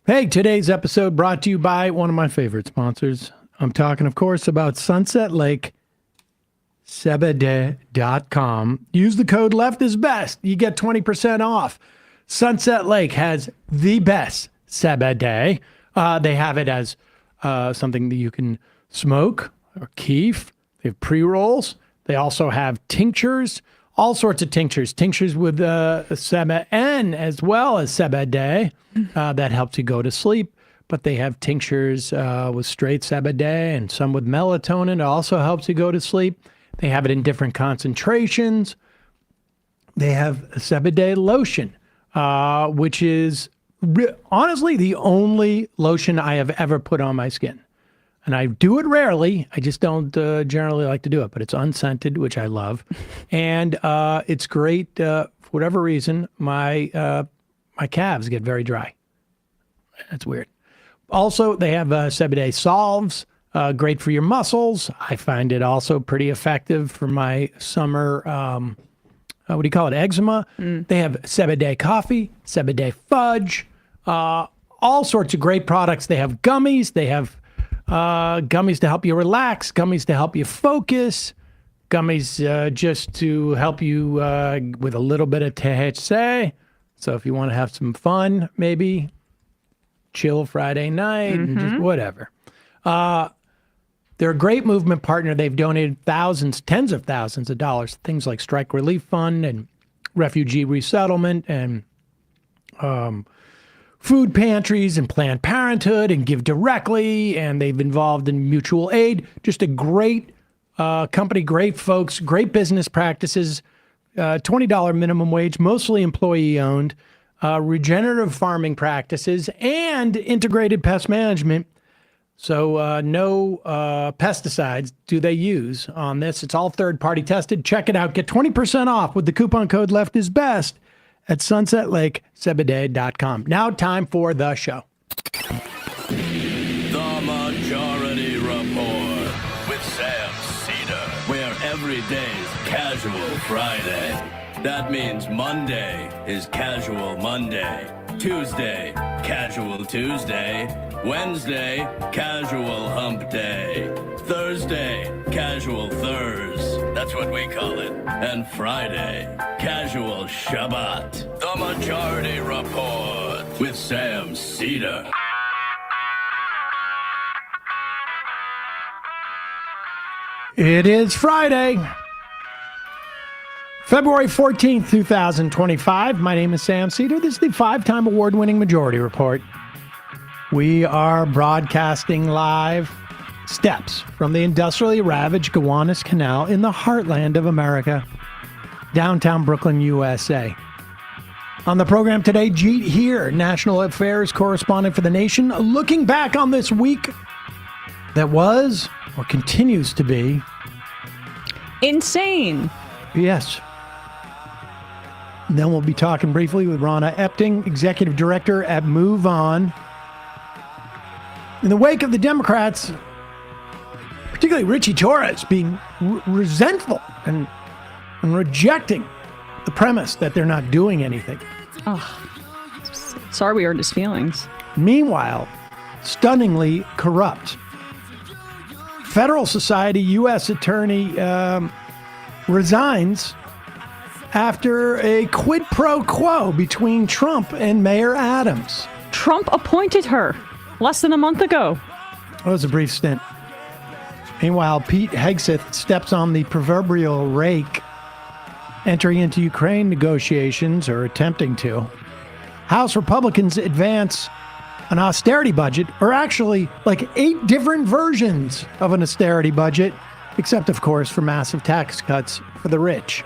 Hey, today's episode brought to you by one of my favorite sponsors. I'm talking, of course, about Sunset Lake, Seder.com. Use the code Left is Best. You get 20% off. Sunset Lake has the best Seder. They have it as something that you can smoke or keef. They have pre-rolls. They also have tinctures, all sorts of tinctures. Tinctures with Seder as well as Seder. That helps you go to sleep. But they have tinctures with straight Seder and some with melatonin. It also helps you go to sleep. They have it in different concentrations. They have Seder lotion, which is honestly the only lotion I have ever put on my skin. And I do it rarely. I just don't generally like to do it. But it's unscented, which I love. And it's great. For whatever reason, my calves get very dry. That's weird. Also, they have Seder Solves, great for your muscles. I find it also pretty effective for my summer, what do you call it, eczema. They have Seder coffee, Seder fudge, all sorts of great products. They have gummies. They have gummies to help you relax, gummies to help you focus, gummies just to help you with a little bit of THC. So if you want to have some fun, maybe chill Friday night and just whatever. They're a great movement partner. They've donated thousands, tens of thousands of dollars, things like Strike Relief Fund and Refugee Resettlement and food pantries and Planned Parenthood and Give Directly. And they've involved in mutual aid. Just a great company, great folks, great business practices, $20 minimum wage, mostly employee owned, regenerative farming practices, and integrated pest management. So no pesticides do they use on this. It's all third-party tested. Check it out. Get 20% off with the coupon code Left is Best at sunsetlakesebede.com. Now time for the show. The Majority Report with Sam Seder, where every day's Casual Friday. That means Monday is Casual Monday, Tuesday, Casual Tuesday, Wednesday, Casual Hump Day, Thursday, Casual Thurs, that's what we call it, and Friday, Casual Shabbat. The Majority Report with Sam Seder. It is Friday, February 14th, 2025. My name is Sam Seder. This is the 5-time award-winning Majority Report. We are broadcasting live steps from the industrially ravaged Gowanus Canal in the heartland of America, downtown Brooklyn, USA. On the program today, Jeet Heer, national affairs correspondent for The Nation, looking back on this week that was, or continues to be, insane. Yes. And then we'll be talking briefly with Rahna Epting, executive director at MoveOn. In the wake of the Democrats, particularly Richie Torres, being resentful and rejecting the premise that they're not doing anything. Oh, sorry we hurt his feelings. Meanwhile, stunningly corrupt. Federal Society U.S. attorney resigns after a quid pro quo between Trump and Mayor Adams. Trump appointed her less than a month ago. That was a brief stint. Meanwhile, Pete Hegseth steps on the proverbial rake, entering into Ukraine negotiations, or attempting to. House Republicans advance an austerity budget, or actually like 8 different versions of an austerity budget, except, of course, for massive tax cuts for the rich.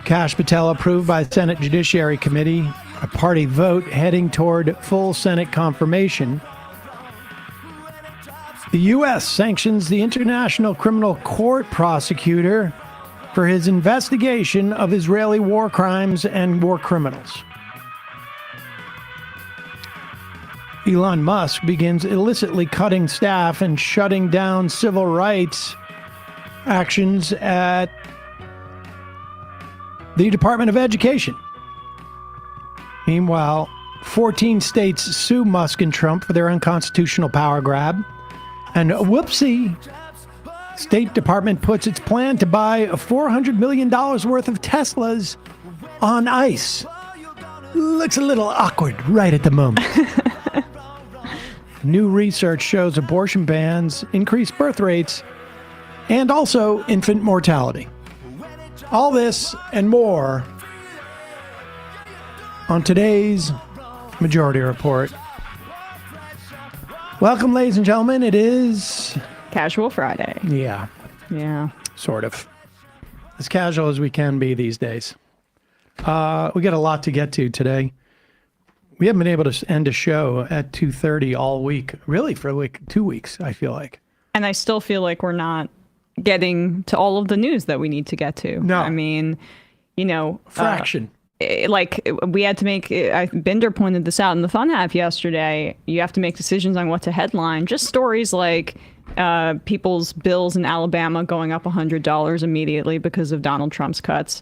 Kash Patel approved by the Senate Judiciary Committee, a party vote heading toward full Senate confirmation. The U.S. sanctions the International Criminal Court prosecutor for his investigation of Israeli war crimes and war criminals. Elon Musk begins illicitly cutting staff and shutting down civil rights actions at the Department of Education. Meanwhile, 14 states sue Musk and Trump for their unconstitutional power grab. And whoopsie, State Department puts its plan to buy $400 million worth of Teslas on ice. Looks a little awkward right at the moment. New research shows abortion bans increase birth rates and also infant mortality. All this and more on today's Majority Report. Welcome, ladies and gentlemen. It is Casual Friday. Yeah, sort of. As casual as we can be these days. We got a lot to get to today. We haven't been able to end a show at 2:30 all week, really for like 2 weeks, I feel like. And I still feel like we're not getting to all of the news that we need to get to. No. I mean, you know. Fraction. Like we had to make, Binder pointed this out in the Fun Half yesterday, you have to make decisions on what to headline. Just stories like people's bills in Alabama going up $100 immediately because of Donald Trump's cuts.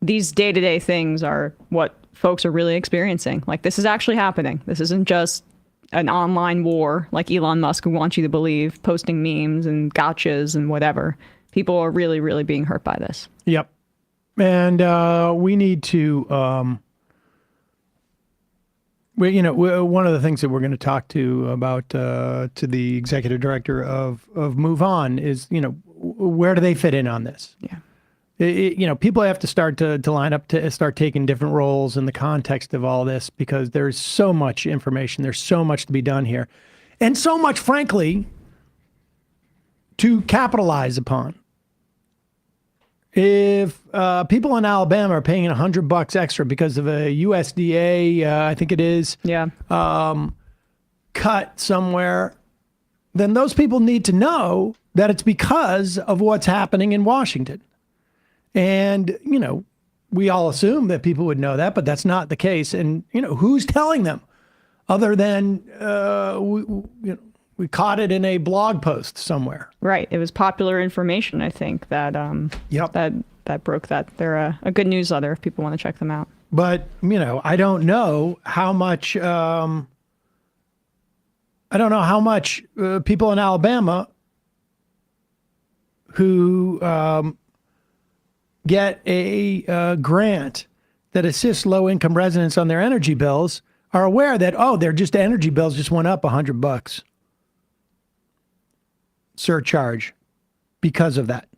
These day-to-day things are what folks are really experiencing. Like, this is actually happening. This isn't just an online war like Elon Musk who wants you to believe, posting memes and gotchas and whatever. People are really, really being hurt by this. Yep. And we need to, one of the things that we're going to talk to about to the executive director of MoveOn is, where do they fit in on this? Yeah. People have to start to line up to start taking different roles in the context of all this, because there's so much information. There's so much to be done here, and so much, frankly, to capitalize upon. If people in Alabama are paying $100 extra because of a USDA, I think it is, cut somewhere, then those people need to know that it's because of what's happening in Washington. And, we all assume that people would know that, but that's not the case. And, who's telling them other than, we caught it in a blog post somewhere. Right. It was popular information, I think, that that broke that. They're a good newsletter if people want to check them out. But, I don't know how much people in Alabama who get a grant that assists low-income residents on their energy bills are aware that, their energy bills just went up $100. Surcharge because of that.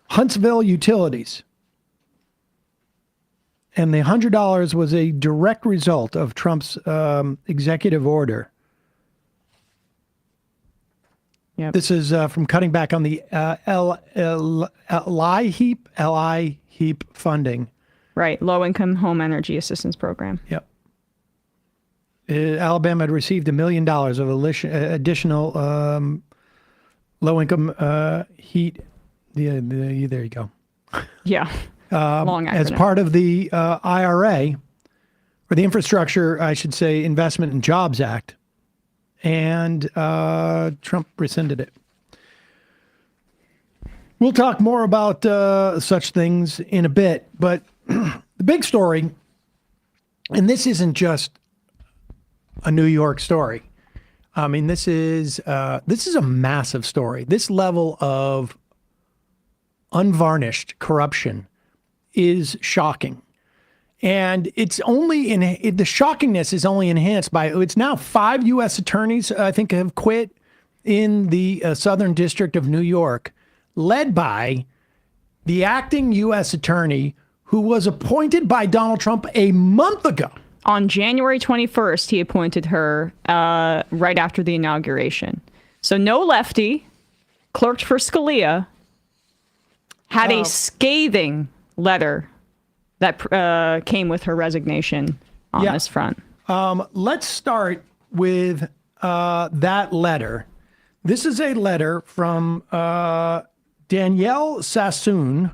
Huntsville Utilities. And the $100 was a direct result of Trump's executive order. Yep. This is from cutting back on the LIHEAP funding. Right. Low-income home energy assistance program. Yep. Alabama had received $1 million of additional low-income heat. There you go. Yeah. Long acronym. As part of the IRA, or the Infrastructure, I should say, Investment and Jobs Act. And Trump rescinded it. We'll talk more about such things in a bit, but the big story, and this isn't just a New York story. I mean, this is a massive story. This level of unvarnished corruption is shocking. And it's only the shockingness is only enhanced by, it's now 5 U.S. attorneys, I think, have quit in the Southern District of New York, led by the acting U.S. attorney who was appointed by Donald Trump a month ago. On January 21st, he appointed her right after the inauguration. So no lefty, clerked for Scalia, had a scathing letter that came with her resignation on this front. Let's start with that letter. This is a letter from Danielle Sassoon.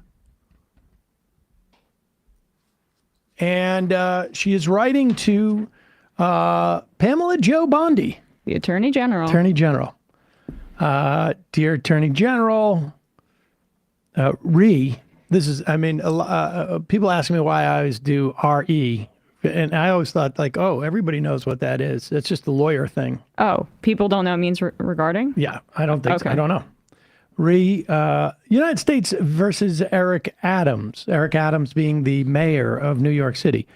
And she is writing to Pamela Jo Bondi, the Attorney General. Attorney General. Dear Attorney General, This is, people ask me why I always do RE And I always thought, like, oh, everybody knows what that is. It's just a lawyer thing. Oh, people don't know it means regarding? Yeah, I don't think so. Okay. I don't know. United States versus Eric Adams. Eric Adams being the mayor of New York City.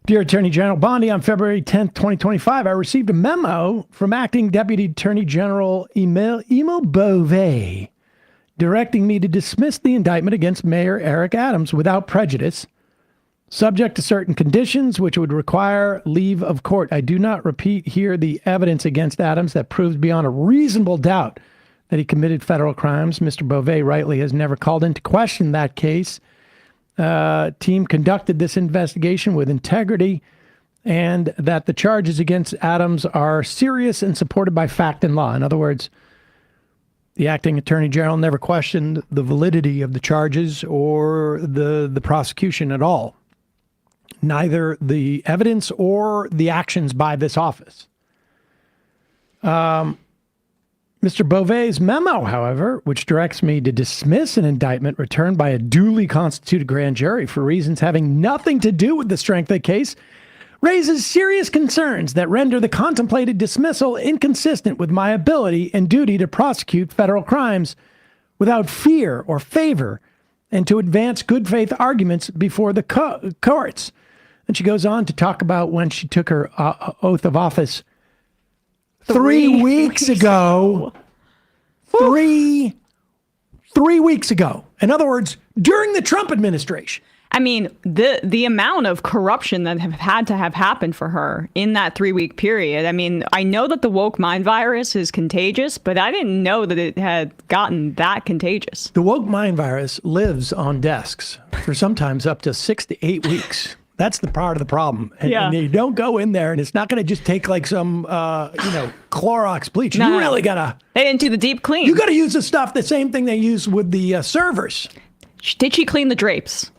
Dear Attorney General Bondi, on February 10th, 2025, I received a memo from Acting Deputy Attorney General Emil Beauvais directing me to dismiss the indictment against Mayor Eric Adams without prejudice, subject to certain conditions, which would require leave of court. I do not repeat here the evidence against Adams that proves beyond a reasonable doubt that he committed federal crimes. Mr. Beauvais rightly has never called into question that case. Team conducted this investigation with integrity, and that the charges against Adams are serious and supported by fact and law. In other words, the acting attorney general never questioned the validity of the charges or the prosecution at all, neither the evidence or the actions by this office. Mr. Beauvais' memo, however, which directs me to dismiss an indictment returned by a duly constituted grand jury for reasons having nothing to do with the strength of the case, raises serious concerns that render the contemplated dismissal inconsistent with my ability and duty to prosecute federal crimes without fear or favor and to advance good faith arguments before the courts. And she goes on to talk about when she took her oath of office 3 weeks ago. 3 weeks ago. In other words, during the Trump administration. I mean, the amount of corruption that have had to have happened for her in that 3-week period. I mean, I know that the woke mind virus is contagious, but I didn't know that it had gotten that contagious. The woke mind virus lives on desks for sometimes up to 6 to 8 weeks. That's the part of the problem. And you don't go in there, and it's not going to just take like some, Clorox bleach. No, you really got to. They didn't do the deep clean. You got to use the same thing they use with the servers. Did she clean the drapes?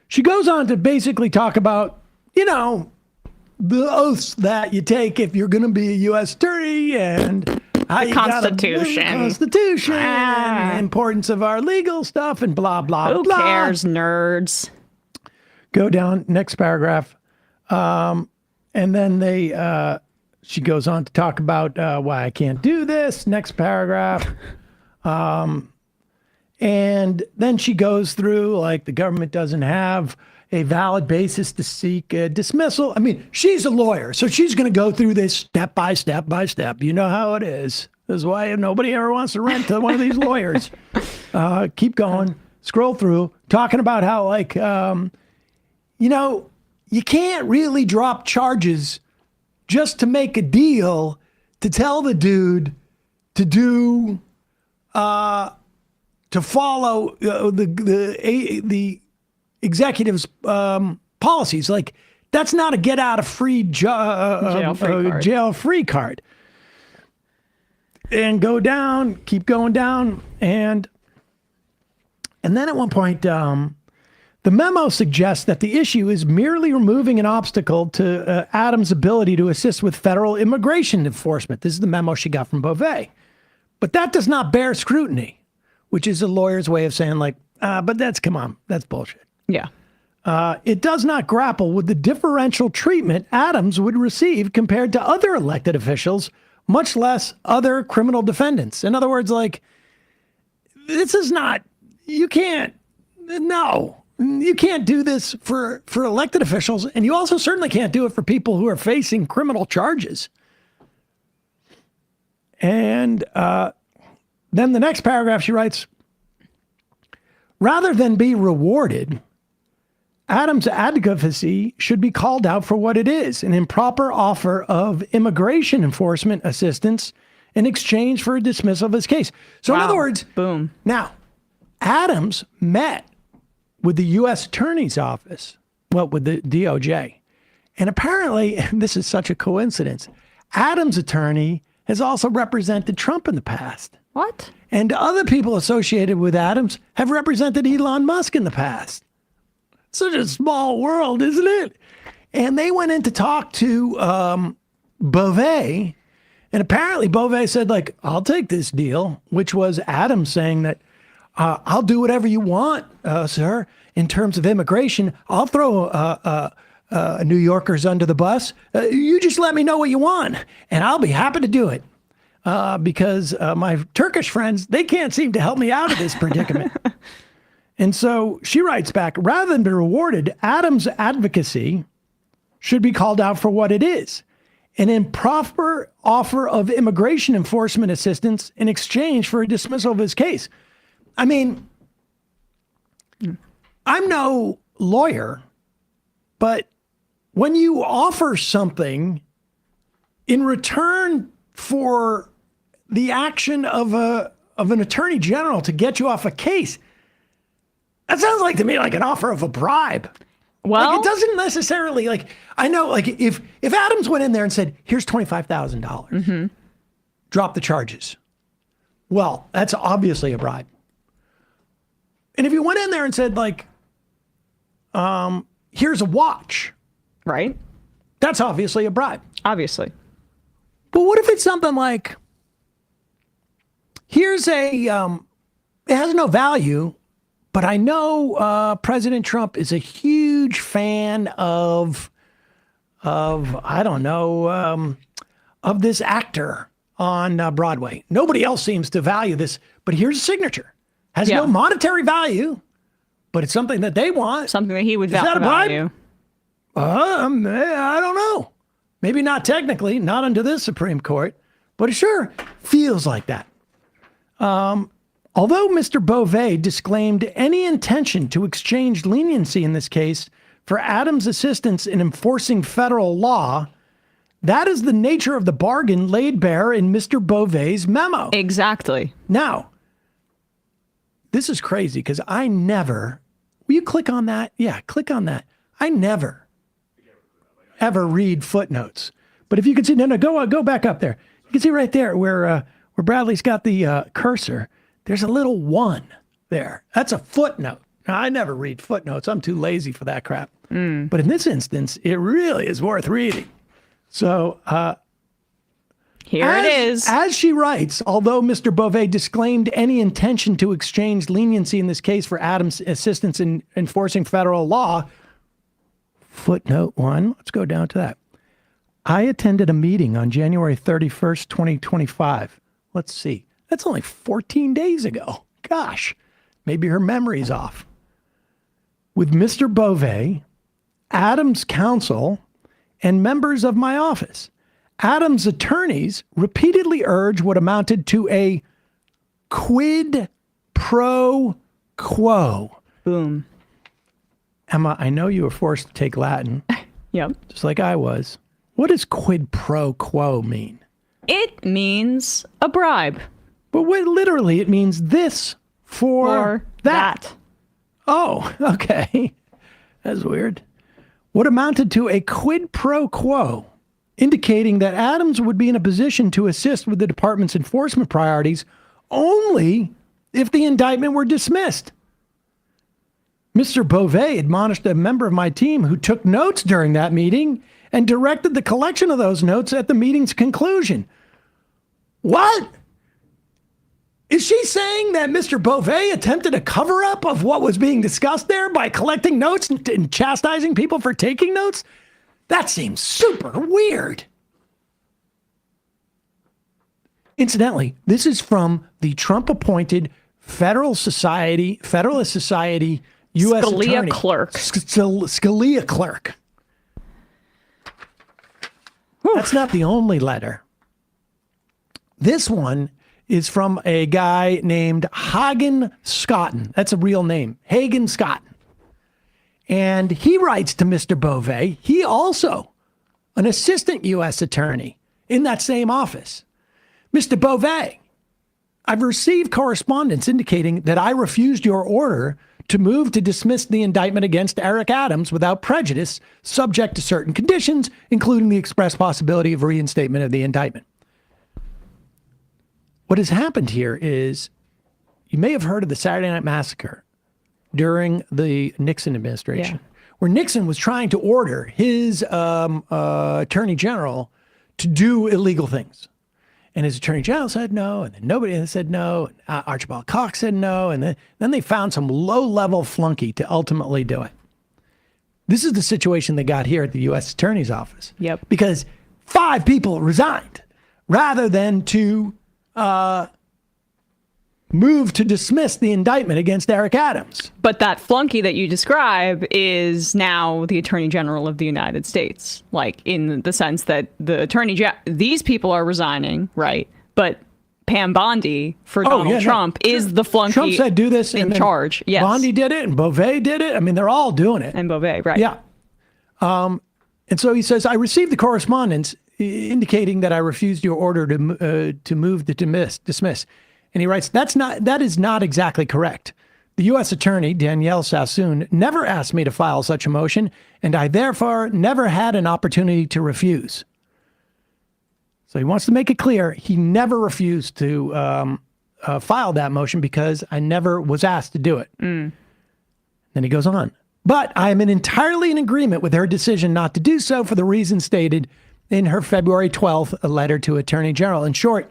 She goes on to basically talk about, the oaths that you take if you're going to be a U.S. attorney and how the Constitution. And the importance of our legal stuff and blah, blah, Who blah. Who cares, nerds? Go down, next paragraph. And then she goes on to talk about why I can't do this. Next paragraph. And then she goes through, like, the government doesn't have a valid basis to seek a dismissal. I mean, she's a lawyer, so she's going to go through this step by step by step. You know how it is. This is why nobody ever wants to rent to one of these lawyers. Keep going. Scroll through. Talking about how, like, you can't really drop charges just to make a deal to tell the dude to do to follow the executive's policies. Like, that's not a get out of free jail free card. And go down, keep going down, and then at one point, the memo suggests that the issue is merely removing an obstacle to Adams' ability to assist with federal immigration enforcement. This is the memo she got from Beauvais. But that does not bear scrutiny, which is a lawyer's way of saying, like, but that's bullshit. Yeah. It does not grapple with the differential treatment Adams would receive compared to other elected officials, much less other criminal defendants. In other words, like, this is not, you can't do this for elected officials, and you also certainly can't do it for people who are facing criminal charges. And then the next paragraph, she writes, rather than be rewarded, Adams' advocacy should be called out for what it is, an improper offer of immigration enforcement assistance in exchange for a dismissal of his case. So in other words, boom. Now, Adams met with the U.S. Attorney's Office, with the DOJ. And apparently, this is such a coincidence, Adams' attorney has also represented Trump in the past. What? And other people associated with Adams have represented Elon Musk in the past. Such a small world, isn't it? And they went in to talk to Beauvais, and apparently Beauvais said, like, I'll take this deal, which was Adams saying that, I'll do whatever you want, sir, in terms of immigration. I'll throw New Yorkers under the bus. You just let me know what you want, and I'll be happy to do it. Because my Turkish friends, they can't seem to help me out of this predicament. And so she writes back, rather than be rewarded, Adams' advocacy should be called out for what it is: an improper offer of immigration enforcement assistance in exchange for a dismissal of his case. I mean, I'm no lawyer, but when you offer something in return for the action of an attorney general to get you off a case, that sounds like to me like an offer of a bribe. Well, like, it doesn't necessarily, like, I know, like, if Adams went in there and said, here's $25,000, drop the charges. Well, that's obviously a bribe. And if you went in there and said, like, here's a watch, right? that's obviously a bribe. Obviously. But what if it's something like, here's it has no value, but I know President Trump is a huge fan of I don't know, of this actor on Broadway. Nobody else seems to value this, but here's a signature. Has no monetary value, but it's something that they want. Something that he would Is that a bribe? value. I don't know. Maybe not technically, not under this Supreme Court, but it sure feels like that. Although Mr. Beauvais disclaimed any intention to exchange leniency in this case for Adams' assistance in enforcing federal law, that is the nature of the bargain laid bare in Mr. Beauvais' memo. Exactly. Now, this is crazy because I never, will you click on that? Yeah, click on that. I never, ever read footnotes. But if you can see, no, go back up there. You can see right there where Bradley's got the cursor. There's a little 1 there. That's a footnote. Now, I never read footnotes. I'm too lazy for that crap. But in this instance, it really is worth reading. So here it is. As she writes, although Mr. Beauvais disclaimed any intention to exchange leniency in this case for Adams' assistance in enforcing federal law, footnote 1, let's go down to that. I attended a meeting on January 31st, 2025. Let's see. That's only 14 days ago. Gosh, maybe her memory's off. With Mr. Beauvais, Adams' counsel, and members of my office. Adams' attorneys repeatedly urged what amounted to a quid pro quo. Boom. Emma, I know you were forced to take Latin. Yep. Just like I was. What does quid pro quo mean? It means a bribe. But literally, it means this for that. Oh, okay. That's weird. What amounted to a quid pro quo, indicating that Adams would be in a position to assist with the department's enforcement priorities only if the indictment were dismissed. Mr. Beauvais admonished a member of my team who took notes during that meeting and directed the collection of those notes at the meeting's conclusion. What? Is she saying that Mr. Beauvais attempted a cover-up of what was being discussed there by collecting notes and chastising people for taking notes? That seems super weird. Incidentally, this is from the Trump-appointed Federalist Society U.S. Scalia attorney. clerk. Scalia clerk. That's not the only letter. This one is from a guy named Hagen Scotton. That's a real name. Hagen Scotton. And he writes to Mr. Beauvais. He also an assistant U.S. attorney in that same office. Mr. Beauvais, I've received correspondence indicating that I refused your order to move to dismiss the indictment against Eric Adams without prejudice, subject to certain conditions, including the express possibility of reinstatement of the indictment. What has happened here is, you may have heard of the Saturday Night Massacre during the Nixon administration, where Nixon was trying to order his attorney general to do illegal things. And his attorney general said no, and then nobody said no. And Archibald Cox said no, and then they found some low-level flunky to ultimately do it. This is the situation they got here at the U.S. Attorney's Office. Yep. Because 5 people resigned rather than to move to dismiss the indictment against Eric Adams. But that flunky that you describe is now the Attorney General of the United States, like in the sense that these people are resigning, right? But Pam Bondi for Donald Trump is the flunky. Trump said do this in charge. Yes. Bondi did it and Beauvais did it. I mean, they're all doing it. And Beauvais, right. Yeah. And so he says, I received the correspondence indicating that I refused your order to move to dismiss. And he writes, that is not exactly correct. The U.S. Attorney, Danielle Sassoon, never asked me to file such a motion, and I therefore never had an opportunity to refuse. So he wants to make it clear he never refused to file that motion because I never was asked to do it. Then he goes on. But I am entirely in agreement with her decision not to do so for the reasons stated in her February 12th letter to Attorney General. In short,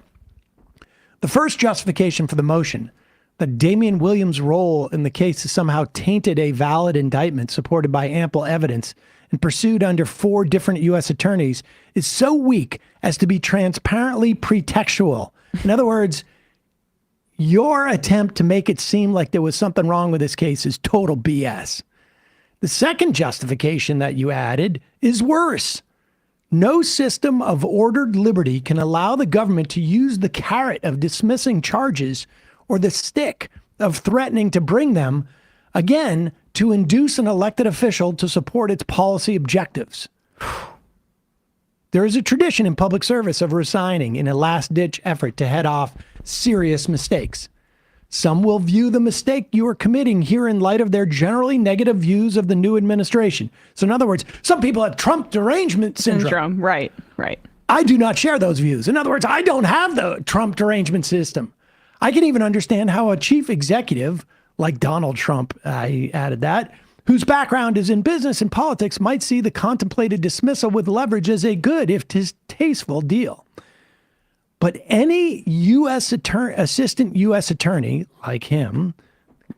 the first justification for the motion, that Damian Williams' role in the case has somehow tainted a valid indictment supported by ample evidence and pursued under 4 different U.S. attorneys, is so weak as to be transparently pretextual. In other words, your attempt to make it seem like there was something wrong with this case is total BS. The second justification that you added is worse. No system of ordered liberty can allow the government to use the carrot of dismissing charges or the stick of threatening to bring them, again, to induce an elected official to support its policy objectives. There is a tradition in public service of resigning in a last-ditch effort to head off serious mistakes. Some will view the mistake you are committing here in light of their generally negative views of the new administration. So in other words, some people have Trump derangement syndrome. Right. I do not share those views. In other words, I don't have the Trump derangement system. I can even understand how a chief executive like Donald Trump, I added that, whose background is in business and politics, might see the contemplated dismissal with leverage as a good, if distasteful, deal. But any assistant U.S. attorney like him,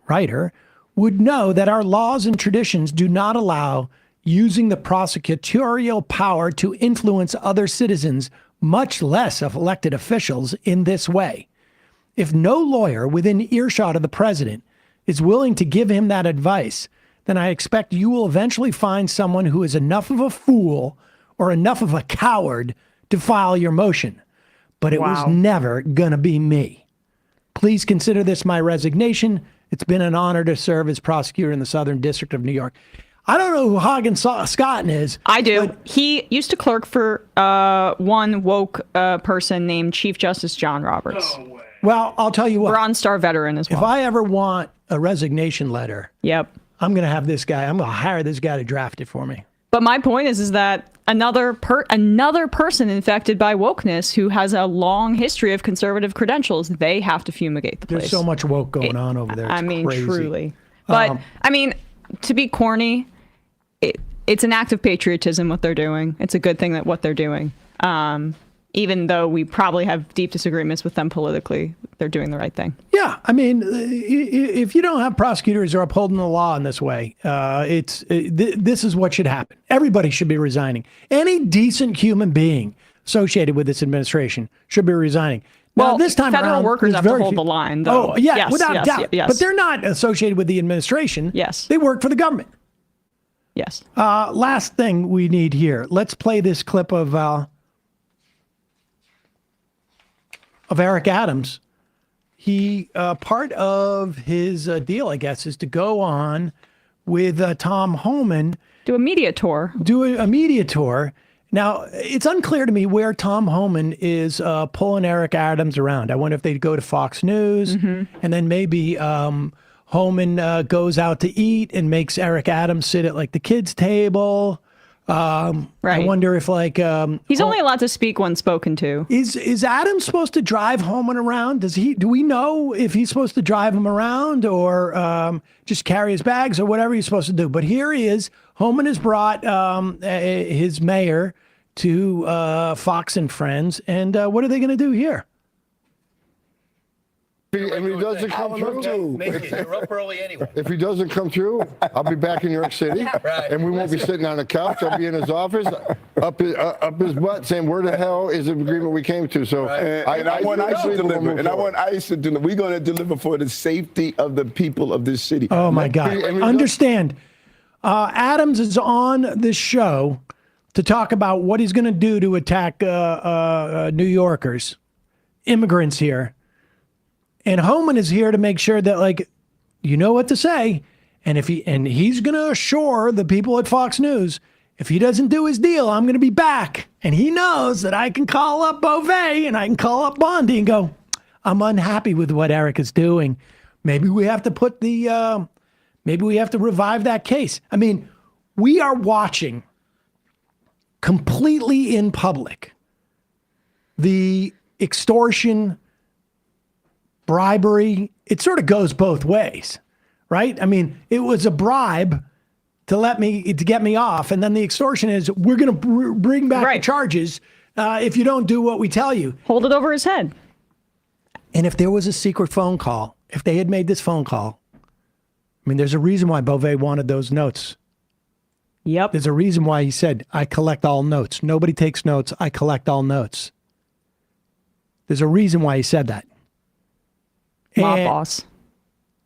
writer, would know that our laws and traditions do not allow using the prosecutorial power to influence other citizens, much less of elected officials, in this way. If no lawyer within earshot of the president is willing to give him that advice, then I expect you will eventually find someone who is enough of a fool or enough of a coward to file your motion. But it was never going to be me. Please consider this my resignation. It's been an honor to serve as prosecutor in the Southern District of New York. I don't know who Hagen Scott is. I do. He used to clerk for one woke person named Chief Justice John Roberts. No way. Well, I'll tell you what. Bronze Star veteran as well. If I ever want a resignation letter, I'm going to have this guy. I'm going to hire this guy to draft it for me. But my point is that another person infected by wokeness who has a long history of conservative credentials, they have to fumigate the place. There's so much woke going on over there. It's crazy. Truly. But to be corny, it's an act of patriotism what they're doing. It's a good thing that what they're doing. Even though we probably have deep disagreements with them politically, they're doing the right thing. Yeah, I mean, if you don't have prosecutors who are upholding the law in this way, this is what should happen. Everybody should be resigning. Any decent human being associated with this administration should be resigning. Now, Well, this time federal around, workers have to hold the line, though. Oh, yeah, Yes, without yes, doubt. yes. But they're not associated with the administration. Yes. They work for the government. Yes. Last thing we need here. Let's play this clip of Eric Adams. He part of his deal, I guess, is to go on with Tom Homan. Do a media tour. Now, it's unclear to me where Tom Homan is pulling Eric Adams around. I wonder if they'd go to Fox News, and then maybe Homan goes out to eat and makes Eric Adams sit at like the kids' table. Right. I wonder if he's only allowed to speak when spoken to. Is Adams supposed to drive Homan around? Do we know if he's supposed to drive him around or just carry his bags or whatever he's supposed to do? But here he is. Homan has brought his mayor to Fox and Friends, and what are they going to do here? If he doesn't come through, You're up early anyway. if he doesn't come through, I'll be back in New York City, Right. and we won't be sitting on the couch. I'll be in his office, up his butt, saying, "Where the hell is the agreement we came to?" So, And I want ICE to deliver. And I want ICE to deliver. We're going to deliver for the safety of the people of this city. Oh my God! Understand, Adams is on this show to talk about what he's going to do to attack New Yorkers, immigrants here. And Homan is here to make sure that, like, you know what to say. And he's going to assure the people at Fox News, if he doesn't do his deal, I'm going to be back. And he knows that I can call up Beauvais and I can call up Bondi and go, I'm unhappy with what Eric is doing. Maybe we have to maybe we have to revive that case. I mean, we are watching completely in public the extortion, bribery. It sort of goes both ways, right? I mean, it was a bribe to get me off, and then the extortion is, we're going to bring back the charges if you don't do what we tell you. Hold it over his head. And if there was a secret phone call, if they had made this phone call, I mean, there's a reason why Beauvais wanted those notes. Yep. There's a reason why he said, I collect all notes. Nobody takes notes. I collect all notes. There's a reason why he said that. Mob boss.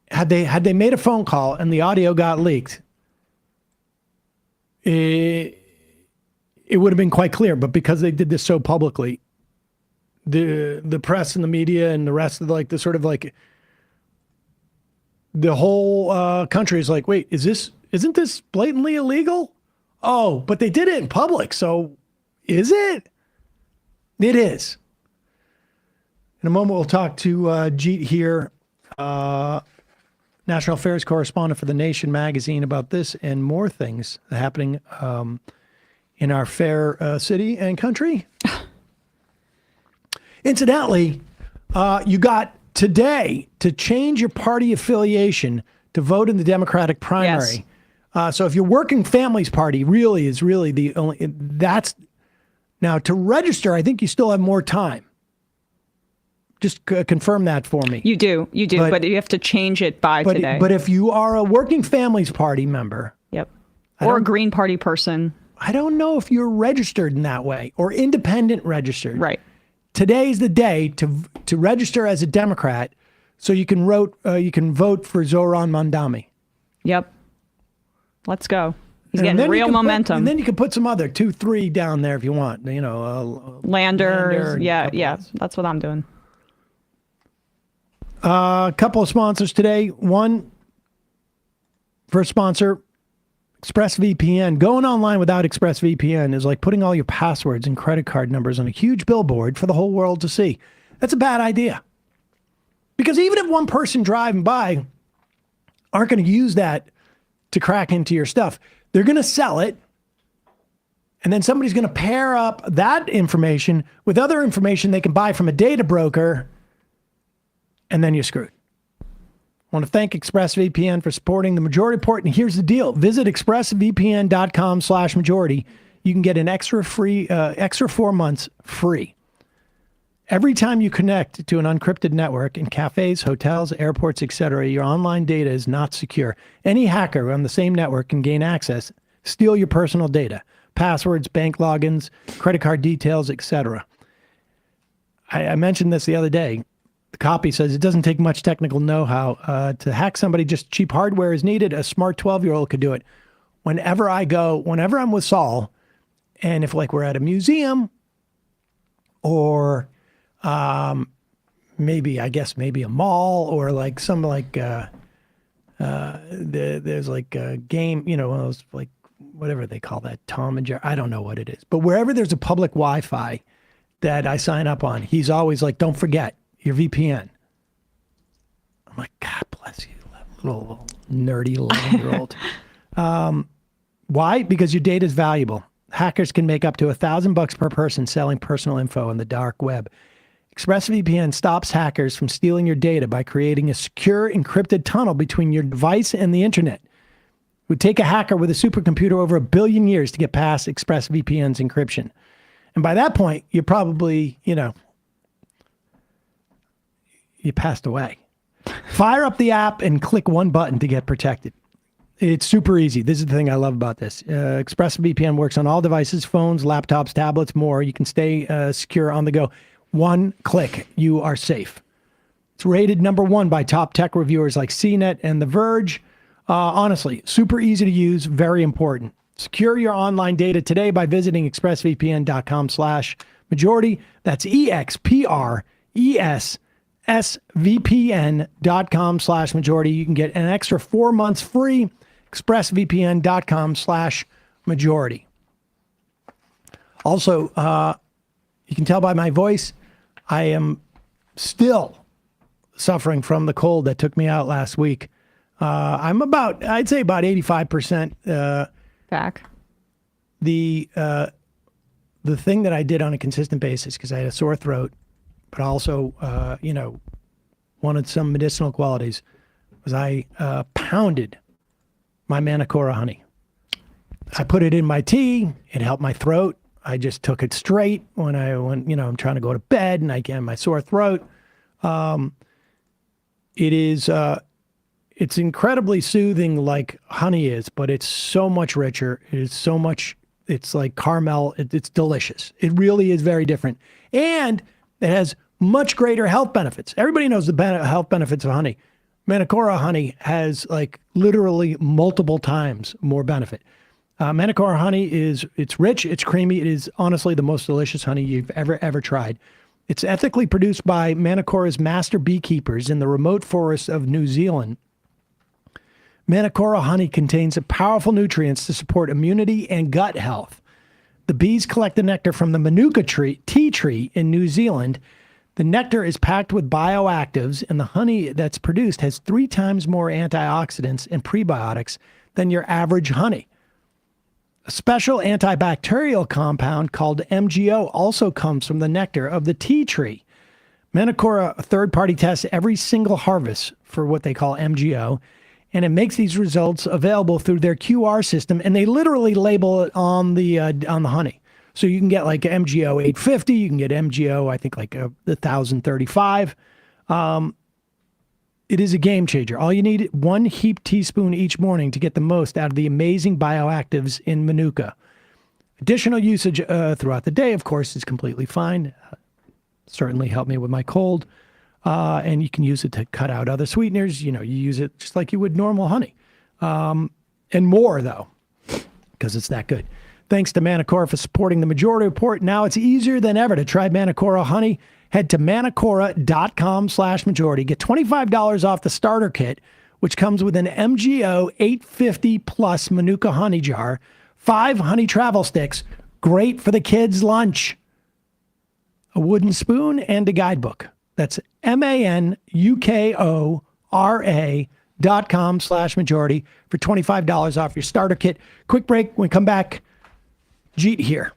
Had they made a phone call and the audio got leaked, it would have been quite clear. But because they did this so publicly, the press and the media and the rest of the whole country is like, wait, isn't this blatantly illegal? Oh, but they did it in public. So is it? It is. In a moment, we'll talk to Jeet Heer, national affairs correspondent for The Nation magazine, about this and more things happening in our fair city and country. Incidentally, you got today to change your party affiliation to vote in the Democratic primary. Yes. So if your Working Families Party is really the only, that's now to register. I think you still have more time. Just confirm that for me. You do, but you have to change it by today. But if you are a Working Families Party member, yep, or a Green Party person, I don't know if you're registered in that way or independent registered. Right. Today's the day to register as a Democrat, so you can vote for Zoran Mandami. Yep. Let's go. He's getting real momentum. And then you can put some other 2, 3 down there if you want. You know, Landers. Yeah. That's what I'm doing. A couple of sponsors today. One, first sponsor, ExpressVPN. Going online without ExpressVPN is like putting all your passwords and credit card numbers on a huge billboard for the whole world to see. That's a bad idea. Because even if one person driving by aren't going to use that to crack into your stuff, they're going to sell it. And then somebody's going to pair up that information with other information they can buy from a data broker. And then you're screwed. I want to thank ExpressVPN for supporting the Majority Report. And here's the deal. Visit expressvpn.com/majority. You can get an extra 4 months free. Every time you connect to an encrypted network in cafes, hotels, airports, etc., your online data is not secure. Any hacker on the same network can gain access, steal your personal data, passwords, bank logins, credit card details, etc. I mentioned this the other day. The copy says it doesn't take much technical know-how to hack somebody. Just cheap hardware is needed. A smart 12-year-old could do it. Whenever I'm with Saul, and if like we're at a museum or maybe a mall or like some there's like a game, one of those like whatever they call that, Tom and Jerry. I don't know what it is, but wherever there's a public Wi-Fi that I sign up on, he's always like, don't forget your VPN. I'm like, God bless you, little nerdy 11-year-old. Why? Because your data is valuable. Hackers can make up to $1,000 per person selling personal info on the dark web. ExpressVPN stops hackers from stealing your data by creating a secure, encrypted tunnel between your device and the internet. It would take a hacker with a supercomputer over 1 billion years to get past ExpressVPN's encryption. And by that point, you're probably, you passed away. Fire up the app and click one button to get protected. It's super easy. This is the thing I love about this. ExpressVPN works on all devices, phones, laptops, tablets, more. You can stay secure on the go. One click, you are safe. It's rated #1 by top tech reviewers like CNET and The Verge. Honestly, super easy to use, very important. Secure your online data today by visiting expressvpn.com/majority. That's expressvpn.com/majority. You can get an extra 4 months free. expressvpn.com/majority. Also, you can tell by my voice, I am still suffering from the cold that took me out last week. I'd say about 85% Back. The thing that I did on a consistent basis, because I had a sore throat, but also, wanted some medicinal qualities, was I pounded my Manacora honey. I put it in my tea. It helped my throat. I just took it straight when I'm trying to go to bed and I get my sore throat. It's incredibly soothing like honey is, but it's so much richer. It's like caramel. It's delicious. It really is very different. And it has much greater health benefits. Everybody knows the health benefits of honey. Manacora honey has like literally multiple times more benefit. Manacora honey it's rich, it's creamy. It is honestly the most delicious honey you've ever tried. It's ethically produced by Manacora's master beekeepers in the remote forests of New Zealand. Manacora honey contains powerful nutrients to support immunity and gut health. The bees collect the nectar from the Manuka tea tree in New Zealand. The nectar is packed with bioactives, and the honey that's produced has 3 times more antioxidants and prebiotics than your average honey. A special antibacterial compound called MGO also comes from the nectar of the tea tree. Manacora third-party tests every single harvest for what they call MGO, and it makes these results available through their QR system, and they literally label it on the honey. So you can get like MGO 850, you can get MGO, I think like 1035. It is a game changer. All you need, 1 heaped teaspoon each morning to get the most out of the amazing bioactives in Manuka. Additional usage throughout the day, of course, is completely fine. Certainly helped me with my cold. And you can use it to cut out other sweeteners. You use it just like you would normal honey. And more, though, because it's that good. Thanks to Manacora for supporting the Majority Report. Now it's easier than ever to try Manacora honey. Head to manacora.com/majority. Get $25 off the starter kit, which comes with an MGO 850 plus Manuka honey jar, 5 honey travel sticks, great for the kids' lunch, a wooden spoon, and a guidebook. That's manacora.com/majority for $25 off your starter kit. Quick break. When we come back, Jeet Heer.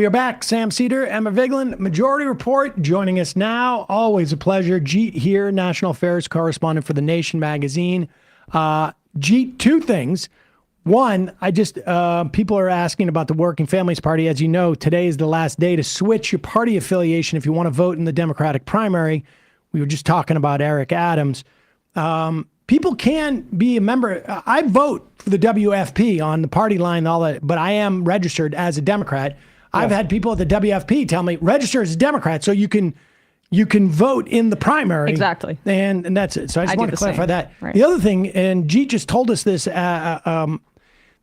We are back. Sam Seder, Emma Vigeland, Majority Report, joining us now. Always a pleasure. Jeet Heer, National Affairs Correspondent for The Nation magazine. Jeet, two things. One, people are asking about the Working Families Party. As you know, today is the last day to switch your party affiliation if you want to vote in the Democratic primary. We were just talking about Eric Adams. People can be a member. I vote for the WFP on the party line and all that, but I am registered as a Democrat. I've had people at the WFP tell me register as a Democrat so you can vote in the primary. Exactly. And that's it. So I just want to clarify that. Right. The other thing, and Jeet just told us this, that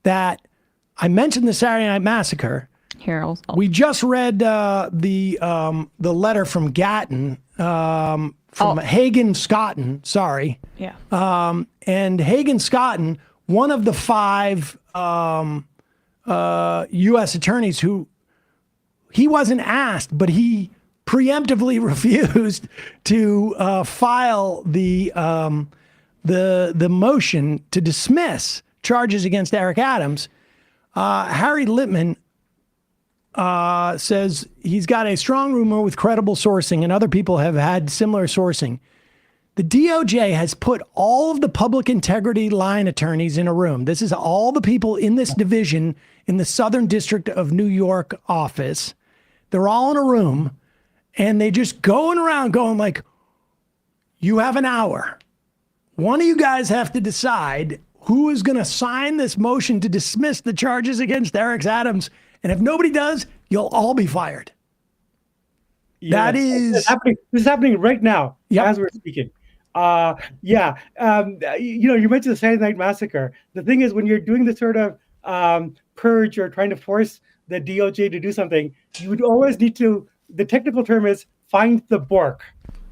I mentioned the Saturday Night Massacre. Here, we just read the letter from Gatton, from Hagen Scotton. Sorry. Yeah. And Hagen Scotton, one of the 5 U.S. attorneys who he wasn't asked, but he preemptively refused to file the motion to dismiss charges against Eric Adams. Harry Littman says he's got a strong rumor with credible sourcing, and other people have had similar sourcing. The DOJ has put all of the public integrity line attorneys in a room. This is all the people in this division in the Southern District of New York office. They're all in a room, and they just going around going like, you have an hour. One of you guys have to decide who is going to sign this motion to dismiss the charges against Eric Adams. And if nobody does, you'll all be fired. Yeah, that is this is happening right now as we're speaking. You mentioned the Saturday Night Massacre. The thing is, when you're doing this sort of purge or trying to force the DOJ to do something, you would always need to, the technical term is find the Bork.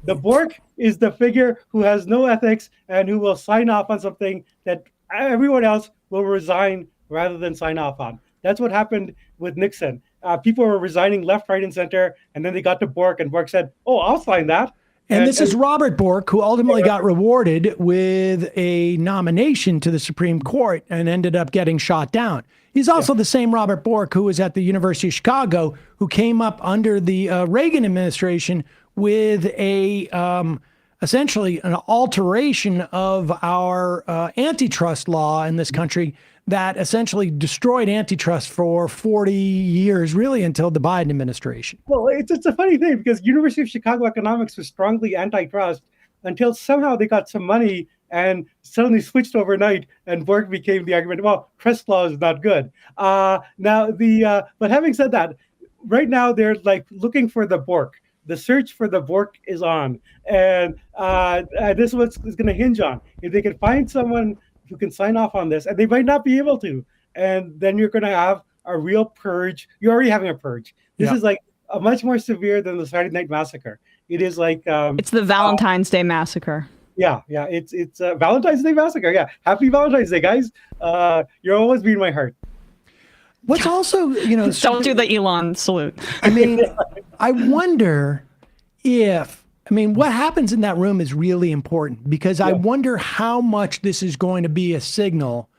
The Bork is the figure who has no ethics and who will sign off on something that everyone else will resign rather than sign off on. That's what happened with Nixon. People were resigning left, right, and center, and then they got to Bork, and Bork said, "Oh, I'll sign that." And this is Robert Bork, who ultimately got rewarded with a nomination to the Supreme Court and ended up getting shot down. He's also the same Robert Bork who was at the University of Chicago, who came up under the Reagan administration with essentially an alteration of our antitrust law in this country that essentially destroyed antitrust for 40 years, really until the Biden administration. Well, it's a funny thing because University of Chicago economics was strongly antitrust until somehow they got some money and suddenly switched overnight, and Bork became the argument, well, trust law is not good. But having said that, right now they're like looking for the Bork. The search for the Bork is on, and this is what it's going to hinge on. If they can find someone who can sign off on this, and they might not be able to, and then you're going to have a real purge. You're already having a purge. This is like a much more severe than the Saturday Night Massacre. It is like it's the Valentine's Day Massacre. Yeah, it's a Valentine's Day Massacre. Yeah, happy Valentine's Day, guys. You'll always be in my heart. What's also, don't do the Elon salute. I mean, I wonder what happens in that room is really important, because I wonder how much this is going to be a signal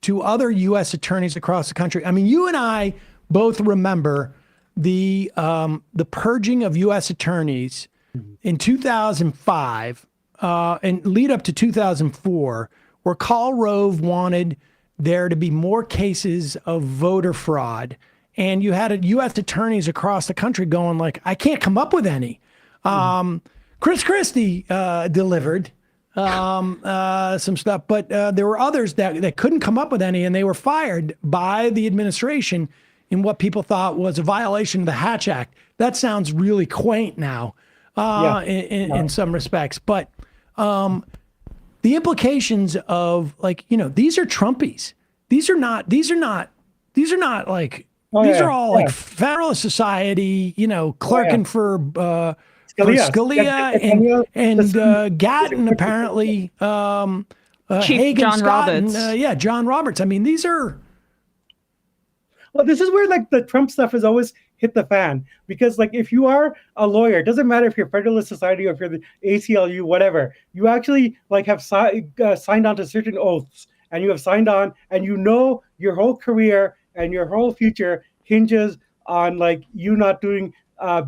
to other U.S. attorneys across the country. I mean, you and I both remember the purging of U.S. attorneys in 2005 and lead up to 2004, where Karl Rove wanted there to be more cases of voter fraud. And you had U.S. attorneys across the country going like, I can't come up with any. Chris Christie delivered some stuff, but there were others that couldn't come up with any, and they were fired by the administration in what people thought was a violation of the Hatch Act. That sounds really quaint now in some respects, but the implications of these are Trumpies. These are not like, these are all like Federalist Society, clerking for Scalia and Gatton, apparently, Chief Hagen John Scotton, Roberts. John Roberts. I mean, these are. Well, this is where like the Trump stuff has always hit the fan, because like if you are a lawyer, it doesn't matter if you're Federalist Society or if you're the ACLU, whatever, you actually like have signed on to certain oaths, and you have signed on, and your whole career and your whole future hinges on like you not doing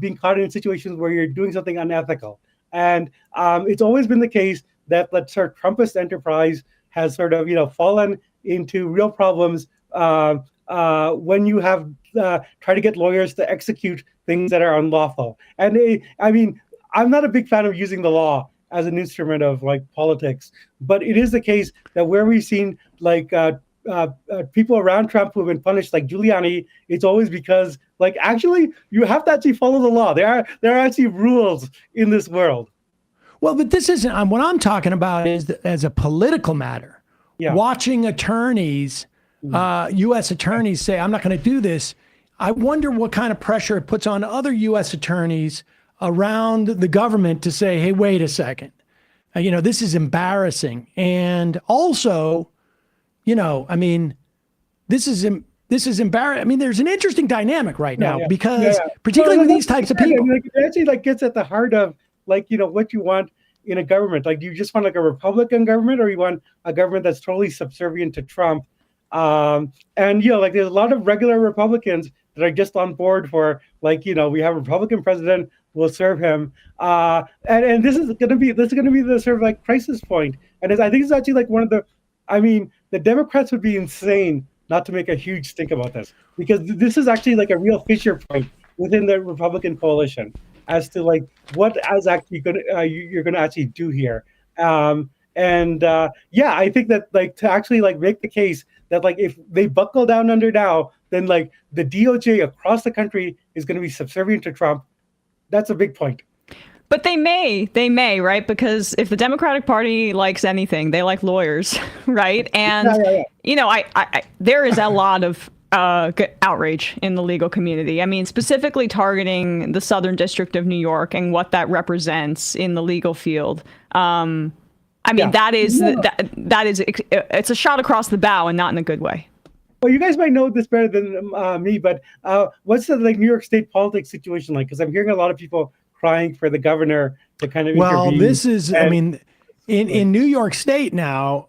being caught in situations where you're doing something unethical. And it's always been the case that the sort of Trumpist enterprise has sort of fallen into real problems when you have try to get lawyers to execute things that are unlawful. And I mean, I'm not a big fan of using the law as an instrument of like politics, but it is the case that where we've seen like people around Trump who have been punished, like Giuliani, it's always because like actually you have to actually follow the law. There are actually rules in this world. Well, but this isn't what I'm talking about is as a political matter. Yeah. Watching attorneys, U.S. attorneys say, I'm not going to do this. I wonder what kind of pressure it puts on other U.S. attorneys around the government to say, hey, wait a second. This is embarrassing. And also, I mean, this is embarrassing. I mean, there's an interesting dynamic right now because particularly with these types of people. Like, it actually like gets at the heart of like, what you want in a government. Like, do you just want like a Republican government or you want a government that's totally subservient to Trump? And, like there's a lot of regular Republicans that are just on board for like, we have a Republican president, we'll serve him. And this is going to be the sort of like crisis point. And I think it's actually like the Democrats would be insane not to make a huge stink about this, because this is actually like a real fissure point within the Republican coalition as to like what is actually you're going to actually do here. I think that like to actually like make the case that like if they buckle down under now, then like the DOJ across the country is going to be subservient to Trump. That's a big point. But they may, right? Because if the Democratic Party likes anything, they like lawyers, right? And, there is a lot of outrage in the legal community. I mean, specifically targeting the Southern District of New York and what that represents in the legal field. That is it's a shot across the bow and not in a good way. Well, you guys might know this better than me, but what's the like New York State politics situation like? Because I'm hearing a lot of people crying for the governor to kind of intervene. Well, this is, in New York State now,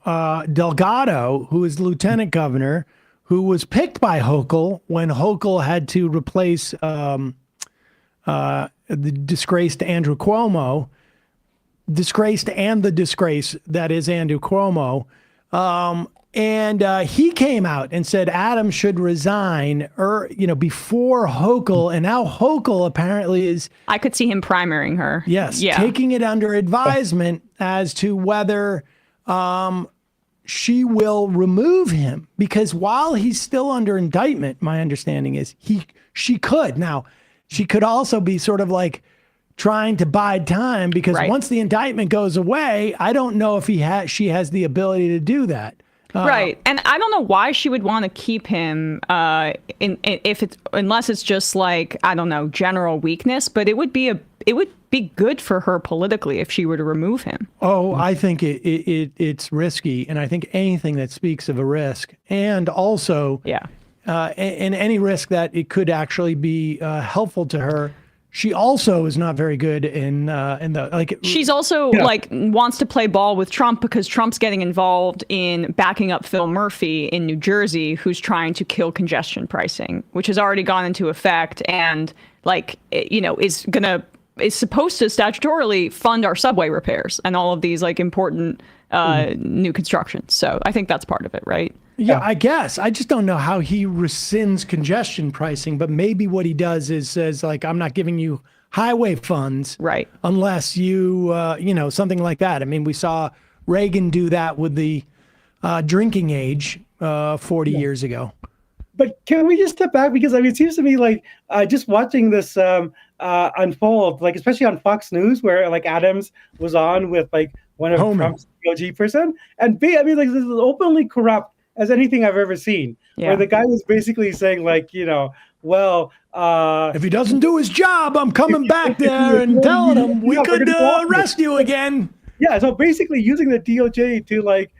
Delgado, who is lieutenant governor, who was picked by Hochul when Hochul had to replace the disgraced Andrew Cuomo, disgraced and the disgrace that is Andrew Cuomo. And he came out and said Adams should resign, before Hochul. And now Hochul apparently is. I could see him primarying her. Yes, taking it under advisement as to whether she will remove him, because while he's still under indictment, my understanding is she could. Now, she could also be sort of like trying to bide time, because once the indictment goes away, I don't know if she has the ability to do that. Right. And I don't know why she would want to keep him unless it's just like, I don't know, general weakness, but it would be good for her politically if she were to remove him. Oh, I think it's risky. And I think anything that speaks of a risk, and also and any risk that it could actually be helpful to her. She also is not very good in the like. She's also like wants to play ball with Trump because Trump's getting involved in backing up Phil Murphy in New Jersey, who's trying to kill congestion pricing, which has already gone into effect and is supposed to statutorily fund our subway repairs and all of these like important new constructions. So I think that's part of it, right? Yeah, I guess. I just don't know how he rescinds congestion pricing, but maybe what he does is says, like, I'm not giving you highway funds. Right. Unless you, something like that. I mean, we saw Reagan do that with the drinking age 40 years ago. But can we just step back? Because it seems to me like just watching this unfold, like especially on Fox News, where like Adams was on with like one of Trump's DOJ person, and this is openly corrupt as anything I've ever seen. Where the guy was basically saying like, if he doesn't do his job, I'm coming back there and telling him we could arrest you again. Yeah, so basically using the DOJ to like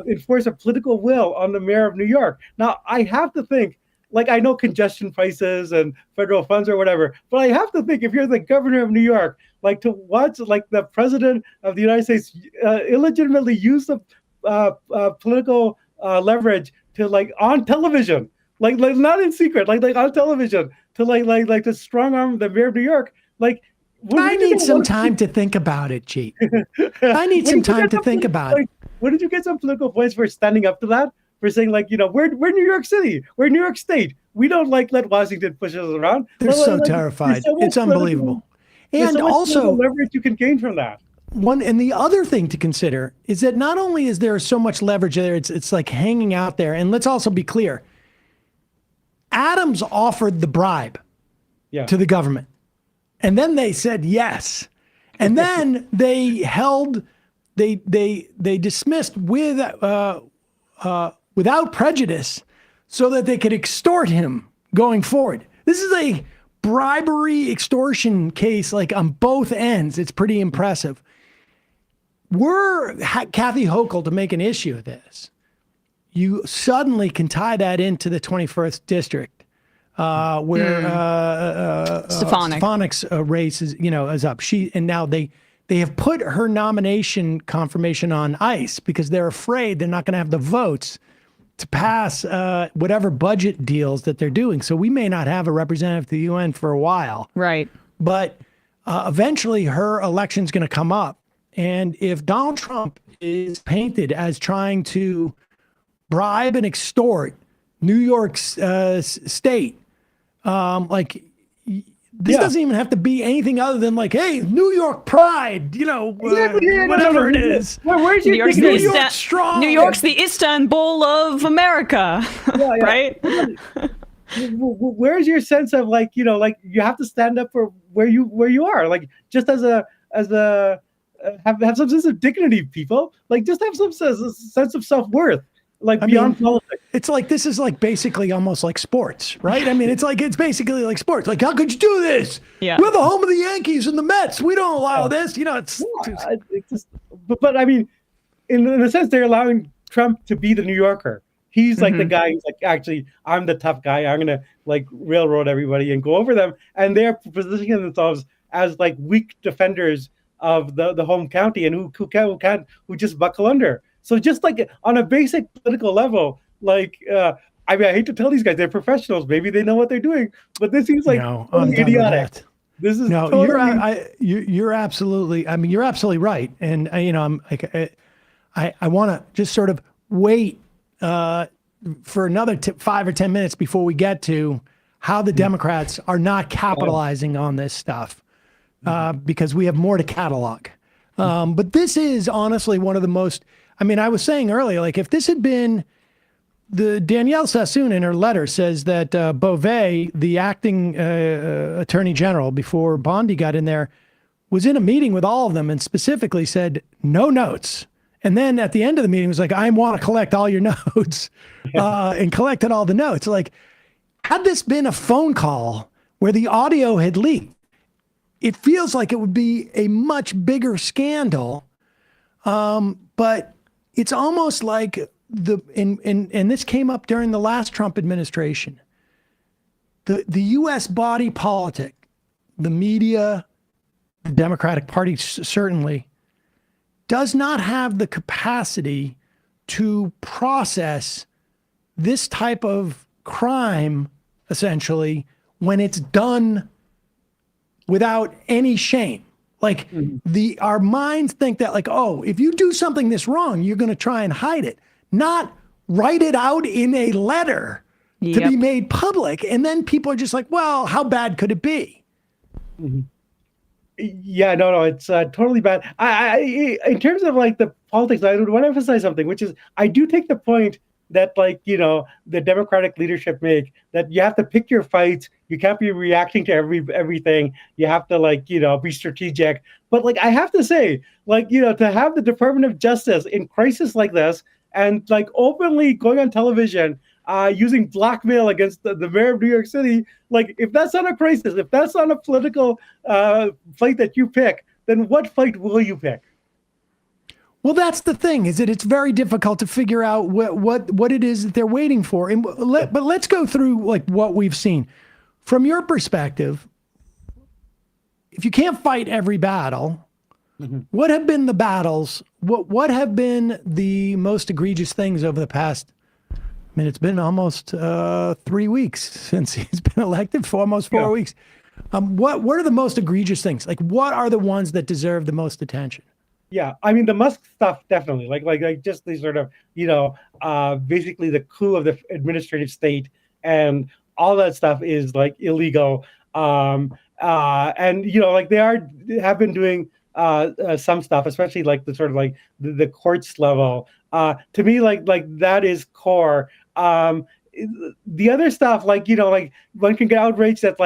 enforce a political will on the mayor of New York. Now, I have to think, like, I know congestion prices and federal funds or whatever, but I have to think if you're the governor of New York, like to watch like the president of the United States illegitimately use the political leverage to like on television, like not in secret, like on television, to to strong arm the mayor of New York. I need some time to think about it, Jeet. I need some time to think about it. When did you get some political points for standing up to that? For saying we're New York City, we're New York State. We don't let Washington push us around. They're so terrified. It's unbelievable. And so also leverage you can gain from that. And the other thing to consider is that not only is there so much leverage there, it's like hanging out there. And let's also be clear. Adams offered the bribe to the government. And then they said yes. And then they dismissed without prejudice so that they could extort him going forward. This is a bribery extortion case on both ends. It's pretty impressive. Were Kathy Hochul to make an issue of this, you suddenly can tie that into the 21st district, where Stefanik's race is up. And now they have put her nomination confirmation on ice because they're afraid they're not going to have the votes to pass whatever budget deals that they're doing. So we may not have a representative to the UN for a while. Right. But eventually her election's going to come up. And if Donald Trump is painted as trying to bribe and extort New York State, this doesn't even have to be anything other than hey, New York pride, whatever it is. Where's New your York's strong. New York's the Istanbul of America, right? Where's your sense of you have to stand up for where you are, just as a have some sense of dignity, people. Just have some sense of self-worth. Beyond politics. It's this is basically almost like sports, right? I mean, it's basically like sports. How could you do this? Yeah. We're the home of the Yankees and the Mets. We don't allow this. But I mean, in a sense, they're allowing Trump to be the New Yorker. He's the guy who's actually, I'm the tough guy. I'm gonna railroad everybody and go over them. And they're positioning themselves as weak defenders of the home county and who just buckle under. So just on a basic political level, I hate to tell these guys, they're professionals. Maybe they know what they're doing, but this seems totally idiotic. This is you're absolutely. I mean, you're absolutely right. And I'm I want to just sort of wait for another 5 or 10 minutes before we get to how the Democrats are not capitalizing on this stuff. Because we have more to catalog. But this is honestly one of the most, I was saying earlier, if this had been Danielle Sassoon in her letter says that Beauvais, the acting attorney general before Bondi got in there, was in a meeting with all of them and specifically said, no notes. And then at the end of the meeting was I want to collect all your notes and collected all the notes. Had this been a phone call where the audio had leaked, it feels like it would be a much bigger scandal, but it's almost like and this came up during the last Trump administration. The U.S. body politic, the media, the Democratic Party certainly, does not have the capacity to process this type of crime, essentially, when it's done without any shame. Our minds think that if you do something this wrong, you're going to try and hide it, not write it out in a letter to be made public. And then people are just well, how bad could it be? Mm-hmm. Yeah, no, it's totally bad. I in terms of the politics, I would want to emphasize something, which is I do take the point that the Democratic leadership make, that you have to pick your fights. You can't be reacting to everything. You have to be strategic. But I have to say, to have the Department of Justice in crisis like this and openly going on television using blackmail against the mayor of New York City, if that's not a crisis, if that's not a political fight that you pick, then what fight will you pick? Well, that's the thing, is that it's very difficult to figure out what it is that they're waiting for. But let's go through what we've seen. From your perspective, if you can't fight every battle, what have been the battles? What have been the most egregious things over the past mean, it's been almost 3 weeks since he's been elected, for almost 4 weeks. What are the most egregious things? Like, what are the ones that deserve the most attention? Yeah, I mean the Musk stuff definitely, like just the sort of basically the coup of the administrative state and all that stuff is like illegal. And like have been doing some stuff, especially like the sort of like the courts level. To me, like that is core. The other stuff, like one can get outraged that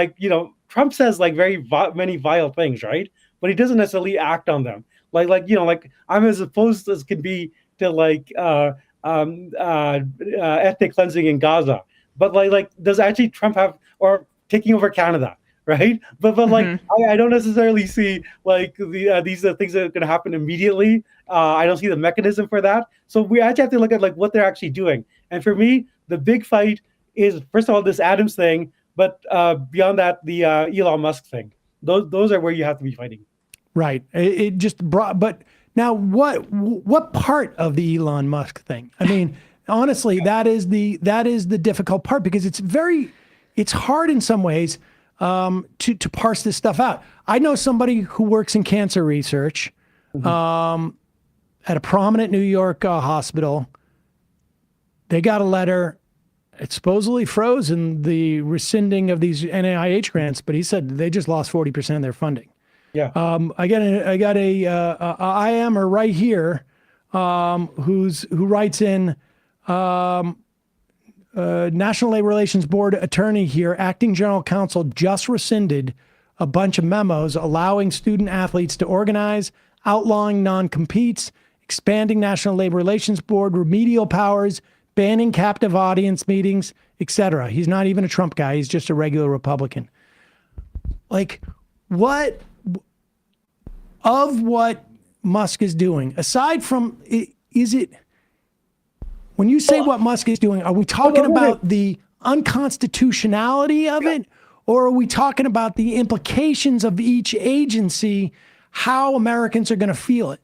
Trump says like many vile things, right? But he doesn't necessarily act on them. Like I'm as opposed as can be to ethnic cleansing in Gaza, but like does actually Trump have, or taking over Canada, right? But like I don't necessarily see like these are things that are going to happen immediately. I don't see the mechanism for that. So we actually have to look at like what they're actually doing. And for me, the big fight is first of all this Adams thing, but beyond that, the Elon Musk thing. Those are where you have to be fighting. Right. It just brought, but now what part of the Elon Musk thing? I mean, honestly, that is the difficult part, because it's hard in some ways to parse this stuff out. I know somebody who works in cancer research at a prominent New York hospital. They got a letter. It supposedly frozen the rescinding of these NIH grants, but he said they just lost 40% of their funding. Yeah. I got a IMer right here, who writes in, National Labor Relations Board attorney here, acting general counsel just rescinded a bunch of memos allowing student athletes to organize, outlawing non-competes, expanding National Labor Relations Board remedial powers, banning captive audience meetings, etc. He's not even a Trump guy. He's just a regular Republican. Like, what Musk is doing, aside from, is it, when you say what Musk is doing, are we talking about the unconstitutionality of it, or are we talking about the implications of each agency, how Americans are going to feel it?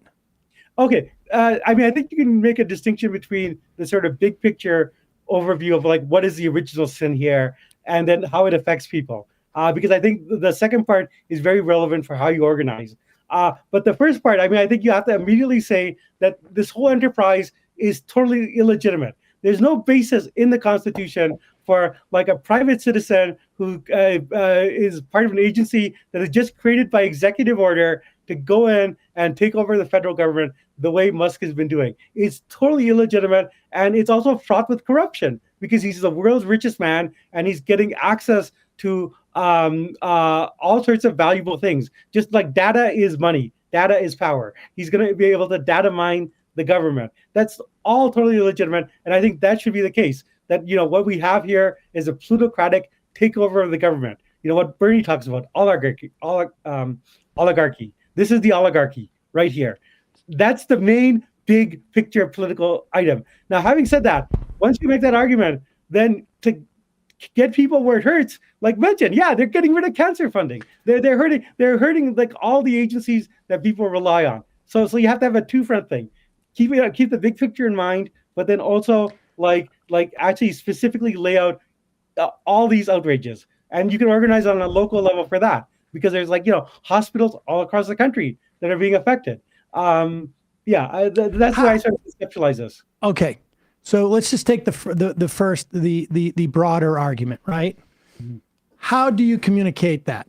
Okay. I mean, I think you can make a distinction between the sort of big picture overview of like what is the original sin here, and then how it affects people. Because I think the second part is very relevant for how you organize. But the first part, I mean, I think you have to immediately say that this whole enterprise is totally illegitimate. There's no basis in the Constitution for like a private citizen who is part of an agency that is just created by executive order to go in and take over the federal government the way Musk has been doing. It's totally illegitimate, and it's also fraught with corruption because he's the world's richest man and he's getting access to all sorts of valuable things. Just like data is money, data is power. He's going to be able to data mine the government. That's all totally illegitimate, and I think that should be the case. That what we have here is a plutocratic takeover of the government. What Bernie talks about, oligarchy. This is the oligarchy right here. That's the main big picture political item. Now, having said that, once you make that argument, then to get people where it hurts, like mentioned, they're getting rid of cancer funding. They're hurting like all the agencies that people rely on. So you have to have a two-front thing. Keep the big picture in mind, but then also like actually specifically lay out all these outrages, and you can organize on a local level for that, because there's hospitals all across the country that are being affected. That's why I sort of conceptualize this. Okay, so let's just take the broader argument, right? Mm-hmm. How do you communicate that?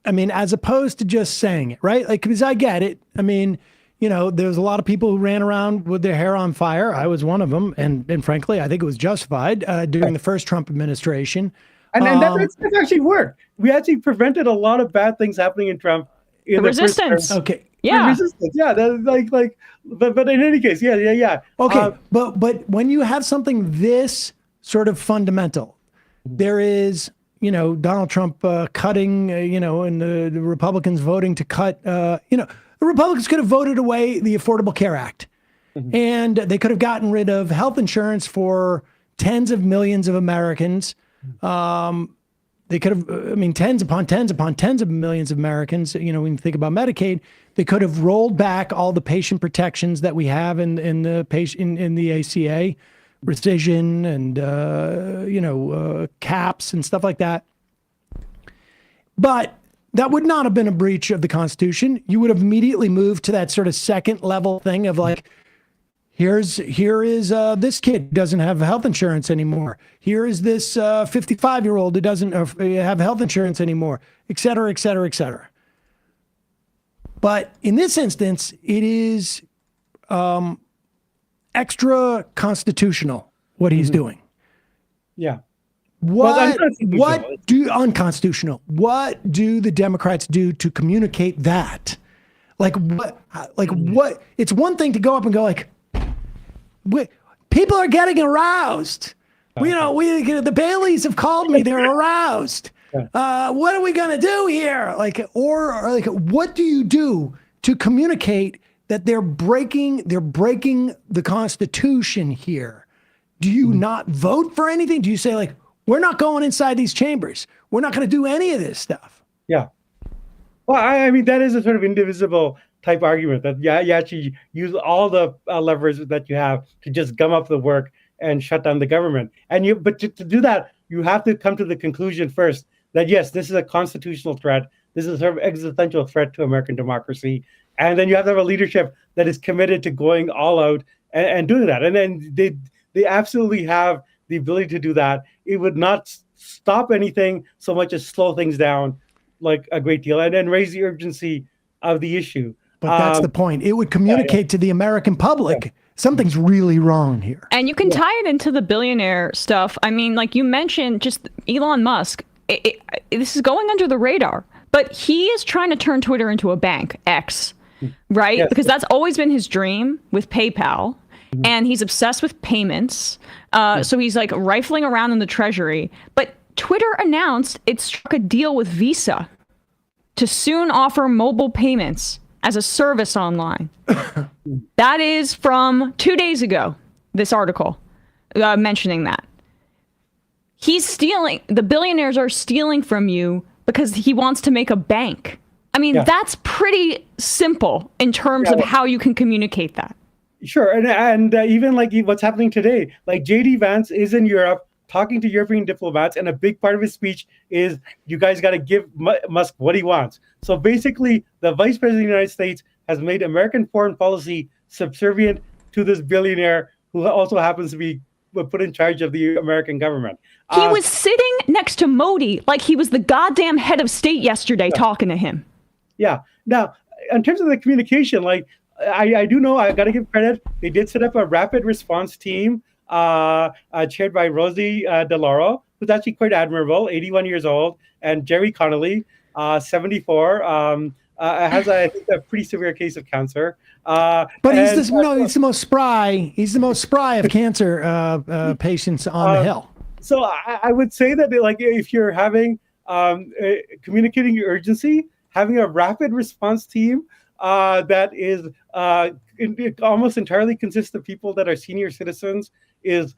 I mean, as opposed to just saying it, right? Like, because I get it. I mean, there's a lot of people who ran around with their hair on fire. I was one of them, and frankly, I think it was justified during the first Trump administration. And that's actually worked. We actually prevented a lot of bad things happening in Trump. The resistance. Okay. Yeah. Resistance. Yeah. But in any case, yeah. Okay. But when you have something this sort of fundamental, there is, Donald Trump cutting, and the Republicans voting to cut, the Republicans could have voted away the Affordable Care Act, and they could have gotten rid of health insurance for tens of millions of Americans. They could have, tens upon tens upon tens of millions of Americans. When you think about Medicaid, they could have rolled back all the patient protections that we have in the ACA, rescission and, caps and stuff like that. But that would not have been a breach of the Constitution. You would have immediately moved to that sort of second level thing of like, here is this kid who doesn't have health insurance anymore. Here is this 55-year-old who doesn't have health insurance anymore, et cetera, et cetera, et cetera. But in this instance, it is extra constitutional what he's doing. Yeah. Unconstitutional? What do the Democrats do to communicate that? Like what? It's one thing to go up and go like, people are getting aroused. The Baileys have called me. They're aroused. What are we gonna do here? Or what do you do to communicate that they're breaking the Constitution here? Do you not vote for anything? Do you say like, we're not going inside these chambers. We're not going to do any of this stuff. Yeah. Well, I mean, that is a sort of indivisible type argument that you actually use all the levers that you have to just gum up the work and shut down the government. But to do that, you have to come to the conclusion first that, yes, this is a constitutional threat. This is a sort of existential threat to American democracy. And then you have to have a leadership that is committed to going all out and doing that. And then they absolutely have the ability to do that. It would not stop anything so much as slow things down like a great deal and then raise the urgency of the issue. But that's the point. It would communicate to the American public something's really wrong here. And you can tie it into the billionaire stuff. I mean, like you mentioned, just Elon Musk, this is going under the radar, but he is trying to turn Twitter into a bank, X, right? Yes. Because that's always been his dream with PayPal. And he's obsessed with payments. So he's like rifling around in the treasury. But Twitter announced it struck a deal with Visa to soon offer mobile payments as a service online. That is from 2 days ago, this article mentioning that. He's stealing. The billionaires are stealing from you because he wants to make a bank. I mean, that's pretty simple in terms of how you can communicate that. Sure, and even like what's happening today, like J.D. Vance is in Europe talking to European diplomats, and a big part of his speech is you guys got to give Musk what he wants. So basically, the Vice President of the United States has made American foreign policy subservient to this billionaire who also happens to be put in charge of the American government. He was sitting next to Modi like he was the goddamn head of state yesterday talking to him. Yeah. Now, in terms of the communication, like, I do know, I got to give credit. They did set up a rapid response team chaired by Rosie DeLauro, who's actually quite admirable, 81 years old, and Jerry Connolly, 74, has, I think, a pretty severe case of cancer. But he's the most spry. He's the most spry of cancer patients on the Hill. So I would say that, like, if you're having communicating your urgency, having a rapid response team that is it almost entirely consists of people that are senior citizens is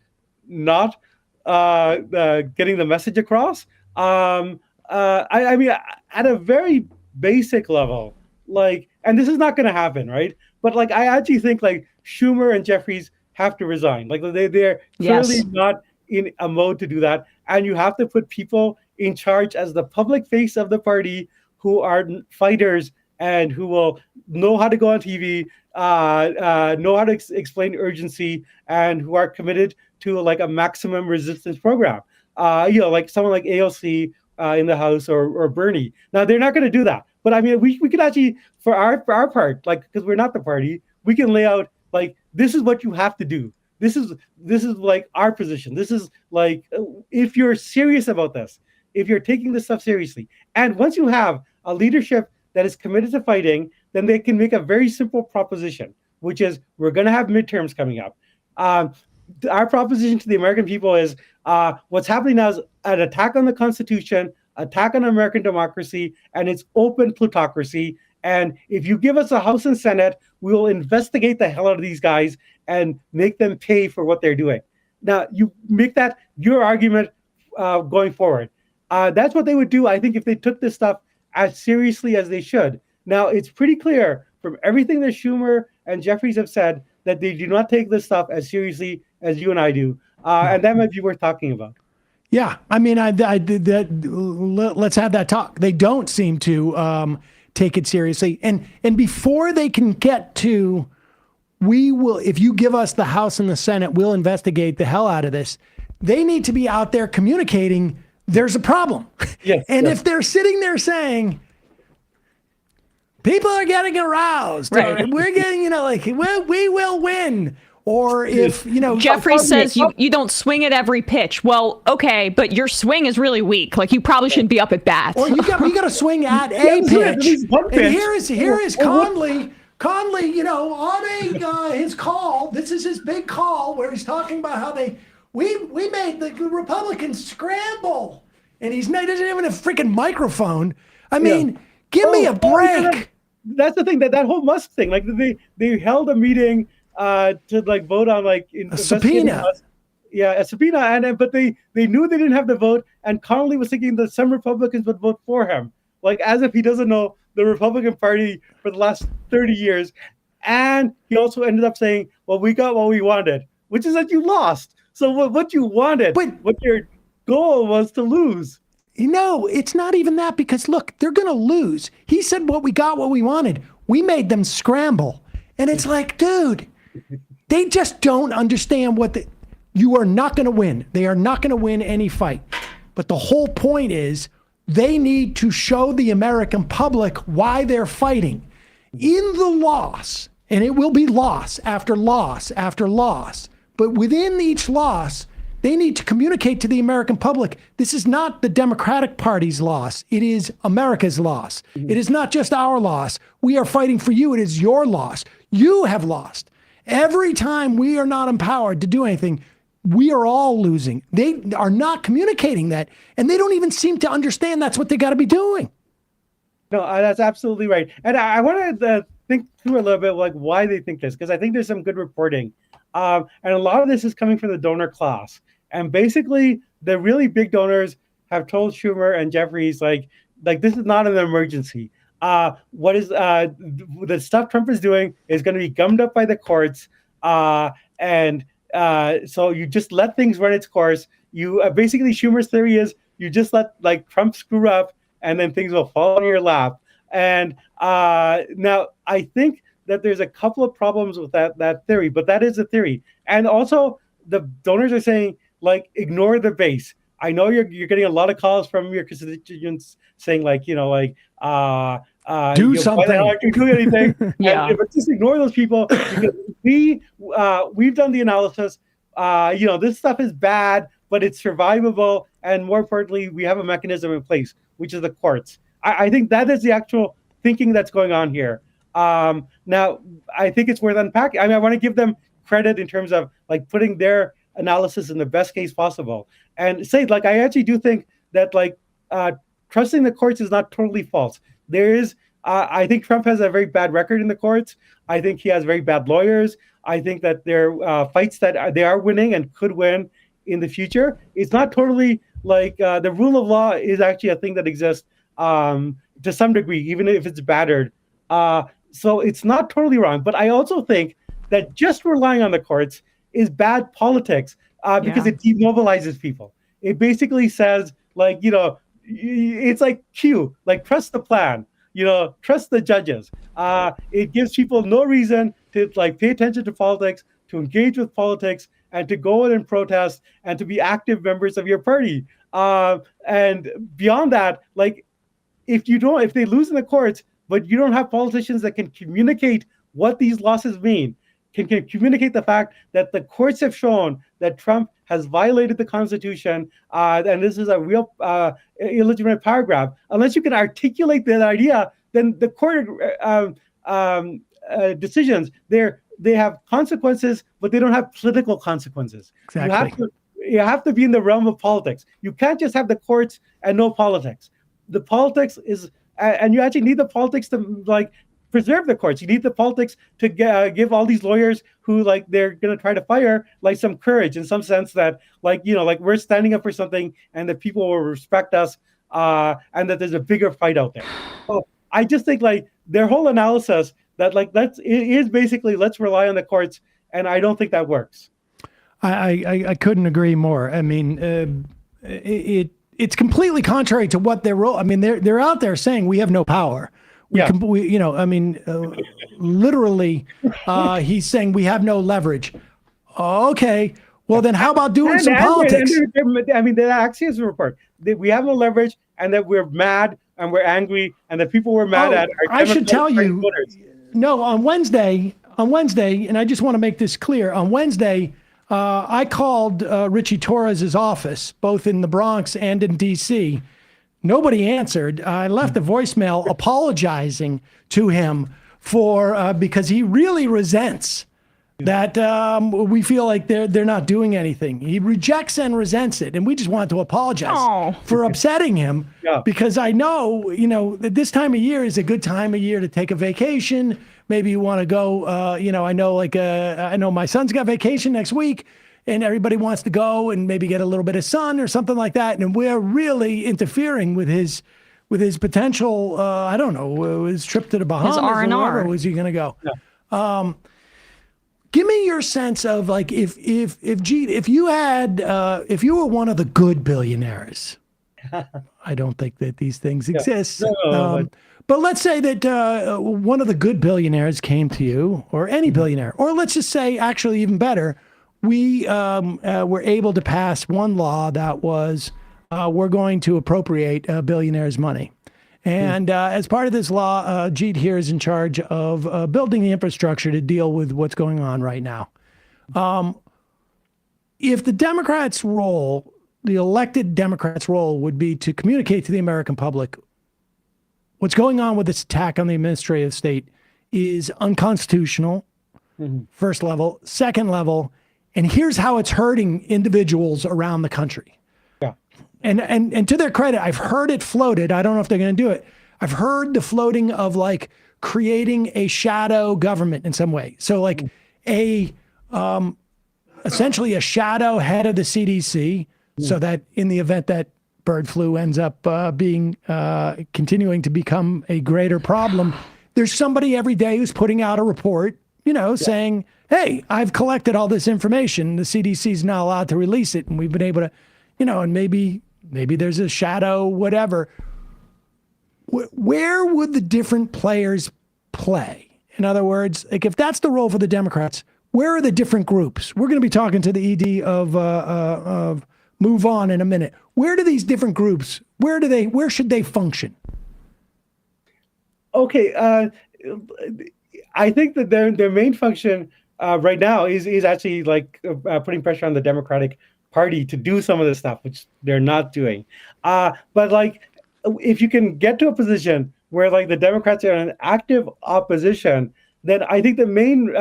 not getting the message across. I mean, at a very basic level, like, and this is not going to happen, right? But like, I actually think like Schumer and Jeffries have to resign. Like they're clearly not in a mode to do that. And you have to put people in charge as the public face of the party who are fighters and who will know how to go on TV, know how to explain urgency, and who are committed to like a maximum resistance program. Like someone like AOC in the House or Bernie. Now they're not going to do that, but I mean, we could actually, for our part, like, because we're not the party, we can lay out like, this is what you have to do. This is like our position. This is like, if you're serious about this, if you're taking this stuff seriously, and once you have a leadership that is committed to fighting, then they can make a very simple proposition, which is we're going to have midterms coming up. Our proposition to the American people is what's happening now is an attack on the Constitution, attack on American democracy, and its open plutocracy. And if you give us a House and Senate, we will investigate the hell out of these guys and make them pay for what they're doing. Now, you make that your argument going forward. That's what they would do, I think, if they took this stuff as seriously as they should. Now, it's pretty clear from everything that Schumer and Jeffries have said that they do not take this stuff as seriously as you and I do, and that might be worth talking about. Yeah, I mean, let's have that talk. They don't seem to take it seriously, and before they can get to, we will, if you give us the House and the Senate, we'll investigate the hell out of this. They need to be out there communicating there's a problem. Yes, and yes. if they're sitting there saying, people are getting aroused, Right. or we're getting, we will win. Or if, Jeffrey says you don't swing at every pitch. Well, okay, but your swing is really weak. Like, you probably shouldn't be up at bat. or you got to swing at a pitch. And here is Conley, on his call. This is his big call where he's talking about how we made the Republicans scramble, and he doesn't even have a freaking microphone. I mean, give me a break. That's the thing, that whole Musk thing. Like, they held a meeting to like vote on like A subpoena. A subpoena, but they knew they didn't have the vote, and Connolly was thinking that some Republicans would vote for him, like as if he doesn't know the Republican Party for the last 30 years. And he also ended up saying, well, we got what we wanted, which is that you lost. So what you wanted, what your goal was to lose. It's not even that, because look, they're going to lose. He said, we got what we wanted. We made them scramble. And it's like, dude, they just don't understand you are not going to win. They are not going to win any fight. But the whole point is they need to show the American public why they're fighting. In the loss, and it will be loss after loss after loss, but within each loss, they need to communicate to the American public, this is not the Democratic Party's loss. It is America's loss. It is not just our loss. We are fighting for you. It is your loss. You have lost. Every time we are not empowered to do anything, we are all losing. They are not communicating that, and they don't even seem to understand that's what they got to be doing. No, that's absolutely right. And I want to think through a little bit like why they think this, because I think there's some good reporting. And a lot of this is coming from the donor class. And basically, the really big donors have told Schumer and Jeffries, like this is not an emergency. What is the stuff Trump is doing is going to be gummed up by the courts. And so you just let things run its course. You basically, Schumer's theory is you just let like Trump screw up, and then things will fall on your lap. And now I think that there's a couple of problems with that theory, but that is a theory. And also the donors are saying, like, ignore the base. I know you're getting a lot of calls from your constituents saying, like, do something. Why the hell aren't you doing anything? But just ignore those people, because we've done the analysis. This stuff is bad, but it's survivable, and more importantly, we have a mechanism in place, which is the courts. I think that is the actual thinking that's going on here. Now, I think it's worth unpacking. I mean, I want to give them credit in terms of like putting their analysis in the best case possible, and say, like, I actually do think that like trusting the courts is not totally false. There is, I think Trump has a very bad record in the courts. I think he has very bad lawyers. I think that there are fights that they are winning and could win in the future. It's not totally like the rule of law is actually a thing that exists to some degree, even if it's battered. So it's not totally wrong. But I also think that just relying on the courts is bad politics because it demobilizes people. It basically says, like, it's like Q, like, trust the plan, trust the judges. It gives people no reason to like pay attention to politics, to engage with politics, and to go in and protest and to be active members of your party. And beyond that, like, if they lose in the courts, but you don't have politicians that can communicate what these losses mean, can communicate the fact that the courts have shown that Trump has violated the Constitution, and this is a real illegitimate power grab. Unless you can articulate that idea, then the court decisions, they have consequences, but they don't have political consequences. Exactly. You have to be in the realm of politics. You can't just have the courts and no politics. The politics is, and you actually need the politics to like preserve the courts. You need the politics to give all these lawyers who like they're going to try to fire like some courage in some sense that like we're standing up for something and that people will respect us and that there's a bigger fight out there. So I just think like their whole analysis that like it is basically let's rely on the courts, and I don't think that works. I couldn't agree more. I mean, it's completely contrary to what their role. I mean, they're out there saying we have no power. Literally, he's saying we have no leverage. Okay, well then how about doing some politics? The Axios report, we have no leverage, and that we're mad and we're angry, and the people we're mad at are I should tell you, voters. no, on Wednesday, and I just want to make this clear. On Wednesday, I called Richie Torres's office, both in the Bronx and in D.C. Nobody answered. I left a voicemail apologizing to him for because he really resents that we feel like they're not doing anything. He rejects and resents it, and we just want to apologize for upsetting him because I know, that this time of year is a good time of year to take a vacation. Maybe you want to go, I know my son's got vacation next week, and everybody wants to go and maybe get a little bit of sun or something like that. And we're really interfering with his potential, his trip to the Bahamas. His R&R. Or wherever was he going to go? Yeah. Give me your sense of like if Jeet, if you were one of the good billionaires. I don't think that these things exist. But let's say that one of the good billionaires came to you, or any billionaire, or let's just say, actually even better, we were able to pass one law that was we're going to appropriate billionaires' money. And as part of this law, Jeet Heer is in charge of building the infrastructure to deal with what's going on right now. If the Democrats' role, the elected Democrats' role would be to communicate to the American public what's going on with this attack on the administrative state is unconstitutional, first level. Second level, and here's how it's hurting individuals around the country. And to their credit, I've heard it floated. I don't know if they're going to do it. I've heard the floating of like creating a shadow government in some way. So like essentially a shadow head of the CDC, so that in the event that bird flu ends up continuing to become a greater problem, there's somebody every day who's putting out a report, saying, hey, I've collected all this information. The CDC is not allowed to release it. And we've been able to, and maybe there's a shadow, whatever. Where would the different players play? In other words, like if that's the role for the Democrats, where are the different groups? We're going to be talking to the ED of MoveOn in a minute. Where do these different groups, where should they function? Okay. I think that their main function right now is actually like putting pressure on the Democratic Party to do some of this stuff, which they're not doing. But like, if you can get to a position where like the Democrats are in an active opposition, then I think the main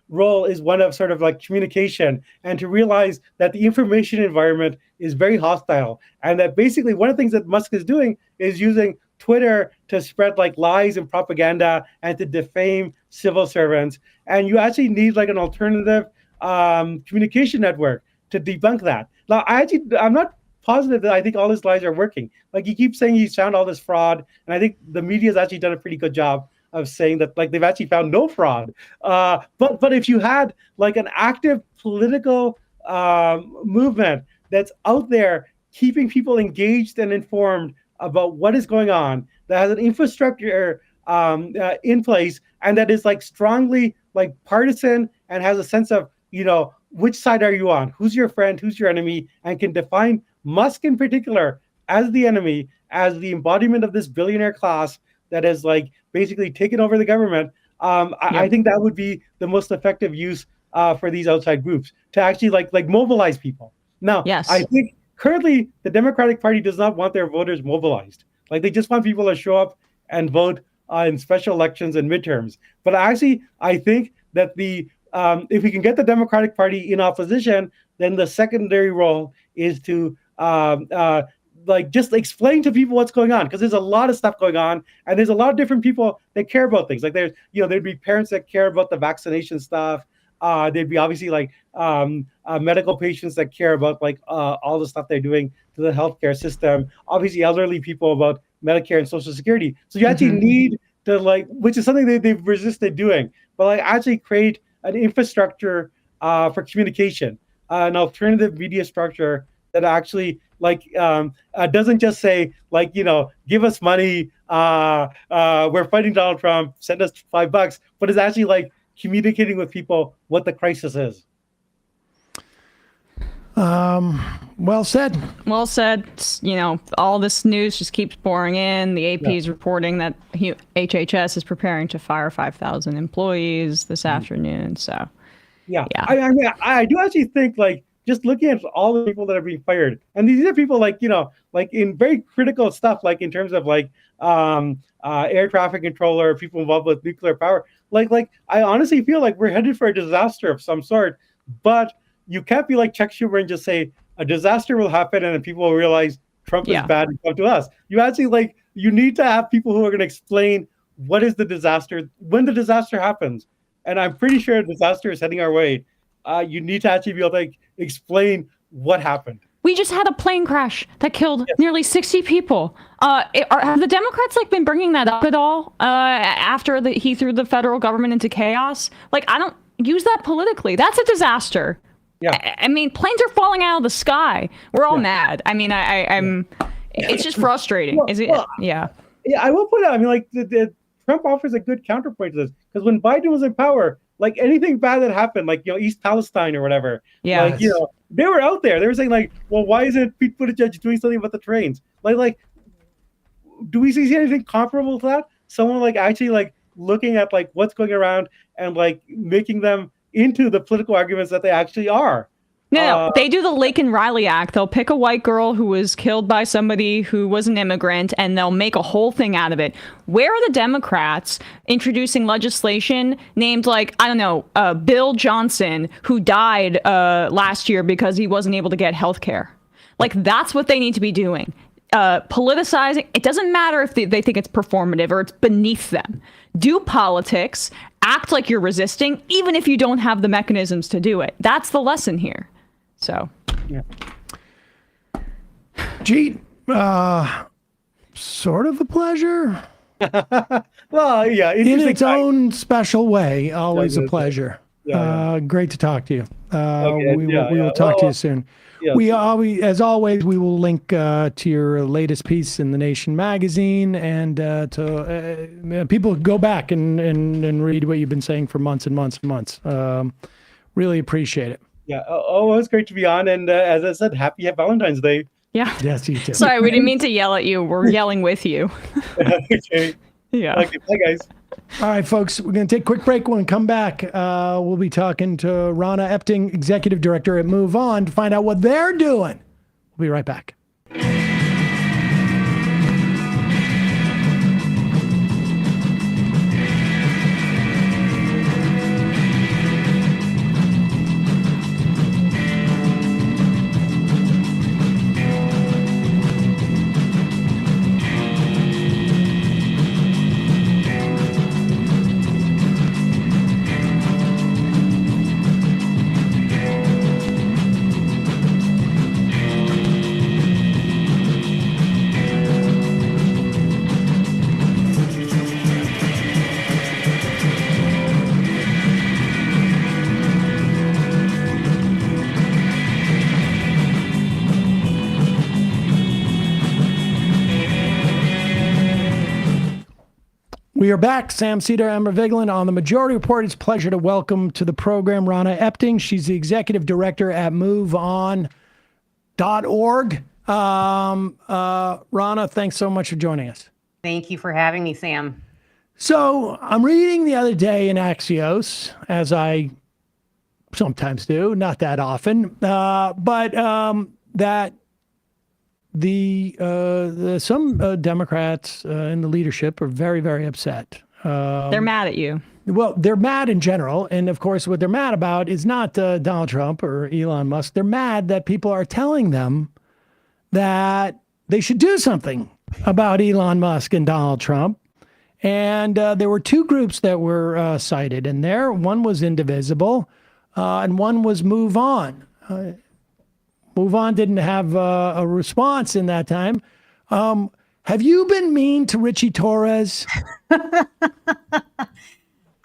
role is one of sort of like communication, and to realize that the information environment is very hostile, and that basically one of the things that Musk is doing is using Twitter to spread like lies and propaganda and to defame civil servants. And you actually need like an alternative communication network to debunk that. Now, I'm not positive that I think all his lies are working. Like he keeps saying he's found all this fraud, and I think the media has actually done a pretty good job of saying that like they've actually found no fraud. But if you had like an active political movement that's out there keeping people engaged and informed about what is going on, that has an infrastructure in place, and that is like strongly like partisan and has a sense of, which side are you on? Who's your friend? Who's your enemy? And can define Musk in particular as the enemy, as the embodiment of this billionaire class that has like basically taken over the government. I think that would be the most effective use for these outside groups to actually like mobilize people. Now, I think currently the Democratic Party does not want their voters mobilized. Like they just want people to show up and vote in special elections and midterms. But actually, I think that if we can get the Democratic Party in opposition, then the secondary role is to just explain to people what's going on, because there's a lot of stuff going on, and there's a lot of different people that care about things. Like there'd be parents that care about the vaccination stuff. There'd be obviously like medical patients that care about like all the stuff they're doing to the healthcare system. Obviously, elderly people about Medicare and Social Security. So you actually need to which is something they've resisted doing, but like actually create an infrastructure for communication. an alternative media structure that actually doesn't just say give us money, we're fighting Donald Trump, send us $5, but is actually communicating with people what the crisis is. Well said. Well said. All this news just keeps pouring in. The AP is reporting that HHS is preparing to fire 5,000 employees this afternoon. So, yeah. I do actually think just looking at all the people that are being fired, and these are people in very critical stuff, in terms of air traffic controller, people involved with nuclear power. I honestly feel like we're headed for a disaster of some sort, but you can't be like Chuck Schumer and just say a disaster will happen and then people will realize Trump is bad and come to us. You actually you need to have people who are going to explain what is the disaster when the disaster happens. And I'm pretty sure a disaster is heading our way. You need to actually be able to explain what happened. We just had a plane crash that killed nearly 60 people. Have the Democrats been bringing that up at all after he threw the federal government into chaos? I don't use that politically. That's a disaster. Yeah. I mean, planes are falling out of the sky. We're all mad. I mean, I'm. It's just frustrating. Yeah. I will put out. I mean, the Trump offers a good counterpoint to this, because when Biden was in power, anything bad that happened, East Palestine or whatever, they were out there. They were saying well, why isn't Pete Buttigieg doing something about the trains? Do we see anything comparable to that? Someone actually looking at what's going around and making them into the political arguments that they actually are. No, they do the Laken Riley Act. They'll pick a white girl who was killed by somebody who was an immigrant, and they'll make a whole thing out of it. Where are the Democrats introducing legislation named Bill Johnson, who died last year because he wasn't able to get health care? That's what they need to be doing. Politicizing. It doesn't matter if they think it's performative or it's beneath them. Do politics. Act like you're resisting, even if you don't have the mechanisms to do it. That's the lesson here. So, Jeet, sort of a pleasure. Well, yeah, in its own special way. Always a pleasure. Great to talk to you. We will talk to you soon. Yeah. As always, we will link to your latest piece in The Nation magazine, and to people go back and read what you've been saying for months and months and months. Really appreciate it. Yeah. Oh, it was great to be on. And as I said, happy Valentine's Day. Yeah. Yes, you too. Sorry, we didn't mean to yell at you. We're yelling with you. Okay. Yeah. Okay. Bye, guys. All right, folks, we're going to take a quick break. When we come back, we'll be talking to Rahna Epting, Executive Director at MoveOn, to find out what they're doing. We'll be right back. We are back. Sam Seder, Emma Vigeland on the Majority Report. It's a pleasure to welcome to the program Rahna Epting. She's the executive director at MoveOn.org. Rahna, thanks so much for joining us. Thank you for having me, Sam. So I'm reading the other day in Axios, as I sometimes do, not that often, but that some Democrats in the leadership are very, very upset. They're mad at you. Well, they're mad in general. And of course, what they're mad about is not Donald Trump or Elon Musk. They're mad that people are telling them that they should do something about Elon Musk and Donald Trump. And there were two groups that were cited in there. One was Indivisible, and one was MoveOn. MoveOn didn't have a response in that time. Have you been mean to Richie Torres?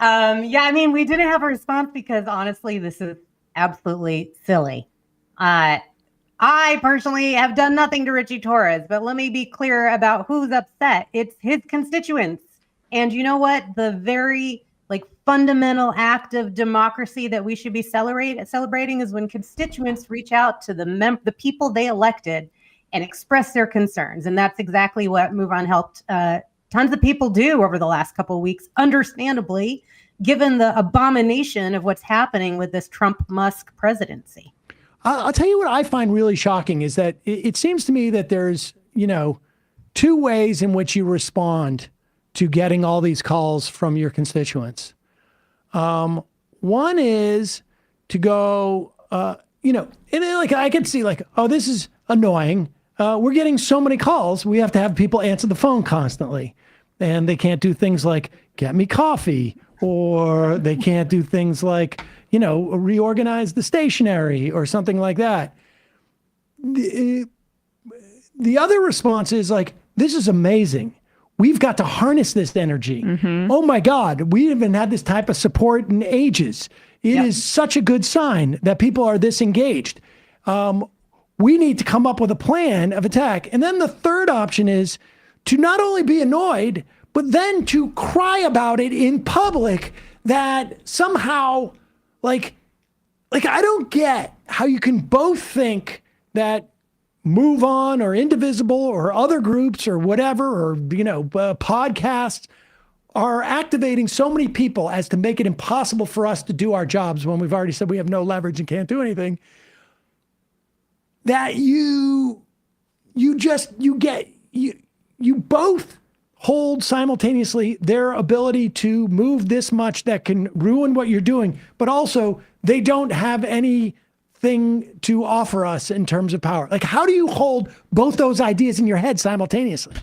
Yeah, I mean, we didn't have a response because honestly, this is absolutely silly. I personally have done nothing to Richie Torres, but let me be clear about who's upset. It's his constituents. And you know what? The very fundamental act of democracy that we should be celebrating is when constituents reach out to the people they elected and express their concerns. And that's exactly what MoveOn helped tons of people do over the last couple of weeks, understandably, given the abomination of what's happening with this Trump-Musk presidency. I'll tell you what I find really shocking is that it seems to me that there's, two ways in which you respond to getting all these calls from your constituents. One is to go, and I can see oh, this is annoying. We're getting so many calls. We have to have people answer the phone constantly, and they can't do things like get me coffee, or they can't do things like, reorganize the stationery or something like that. The other response is this is amazing. We've got to harness this energy. Mm-hmm. Oh my God, we haven't had this type of support in ages. It is such a good sign that people are this engaged. We need to come up with a plan of attack. And then the third option is to not only be annoyed, but then to cry about it in public that somehow, I don't get how you can both think that MoveOn or Indivisible or other groups or whatever, or, podcasts are activating so many people as to make it impossible for us to do our jobs when we've already said we have no leverage and can't do anything. That you both hold simultaneously their ability to move this much that can ruin what you're doing, but also they don't have anything to offer us in terms of power. How do you hold both those ideas in your head simultaneously?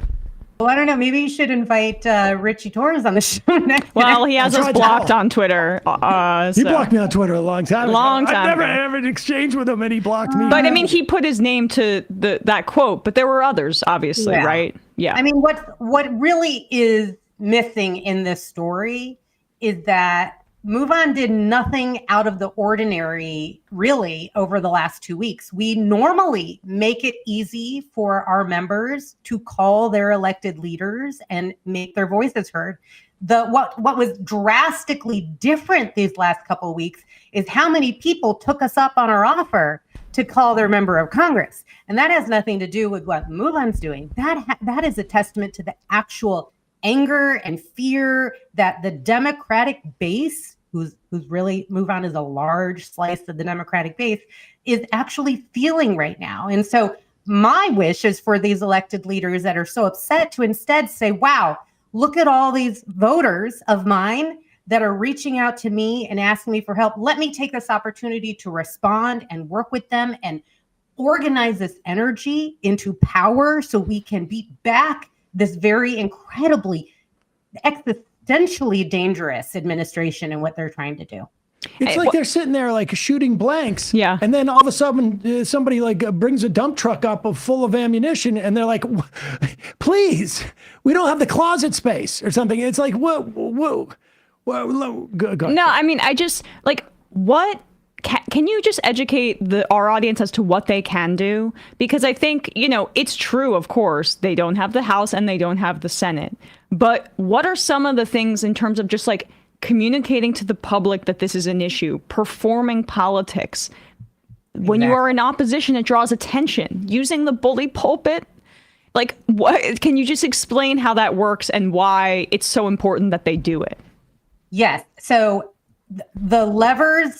Well, I don't know. Maybe you should invite Richie Torres on the show next. Well, he has us blocked on Twitter. He blocked me on Twitter a long time ago. I've never had an exchange with him, and he blocked me. But I mean, he put his name to that quote, but there were others, obviously, right? Yeah. I mean, what really is missing in this story is that MoveOn did nothing out of the ordinary, really, over the last 2 weeks. We normally make it easy for our members to call their elected leaders and make their voices heard. What was drastically different these last couple of weeks is how many people took us up on our offer to call their member of Congress. And that has nothing to do with what MoveOn's doing. That is a testament to the actual anger and fear that the Democratic base, who's really, MoveOn is a large slice of the Democratic base, is actually feeling right now. And so my wish is for these elected leaders that are so upset to instead say, wow, look at all these voters of mine that are reaching out to me and asking me for help. Let me take this opportunity to respond and work with them and organize this energy into power so we can beat back this very incredibly existentially dangerous administration and what they're trying to do. It's like they're sitting there shooting blanks. Yeah. And then all of a sudden somebody brings a dump truck up full of ammunition and they're like, please, we don't have the closet space or something. It's like, whoa. Go. No, I mean, I just what can you just educate our audience as to what they can do? Because I think, it's true, of course, they don't have the House and they don't have the Senate. But what are some of the things in terms of just communicating to the public that this is an issue, performing politics? When you are in opposition, it draws attention. Using the bully pulpit. What can you just explain how that works and why it's so important that they do it? Yes. So the leverage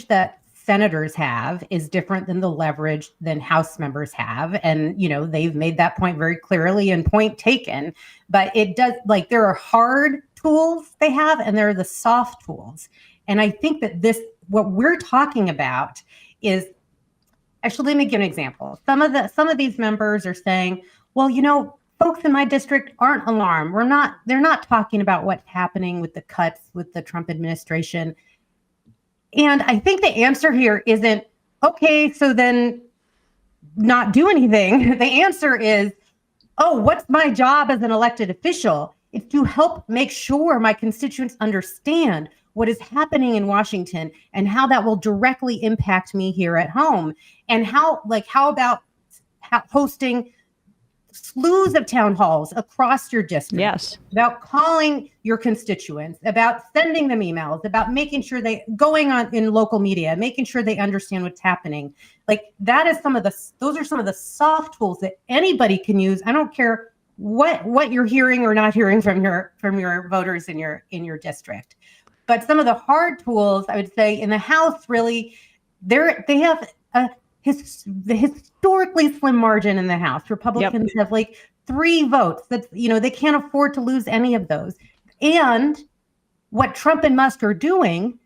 that senators have is different than the leverage than House members have. And, they've made that point very clearly and point taken. But it does, there are hard tools they have and there are the soft tools. And I think that what we're talking about is, actually, let me give an example. Some of these members are saying, well, folks in my district aren't alarmed. They're not talking about what's happening with the cuts with the Trump administration. And I think the answer here isn't, okay, so then not do anything. The answer is, oh, what's my job as an elected official? It's to help make sure my constituents understand what is happening in Washington and how that will directly impact me here at home. And how about hosting slews of town halls across your district. Yes. About calling your constituents, about sending them emails, about making sure going on in local media, making sure they understand what's happening. Like that is those are some of the soft tools that anybody can use. I don't care what you're hearing or not hearing from your voters in your district. But some of the hard tools, I would say, in the House, really, they have the historically slim margin in the House. Republicans have like 3 votes. That's, they can't afford to lose any of those. And what Trump and Musk are doing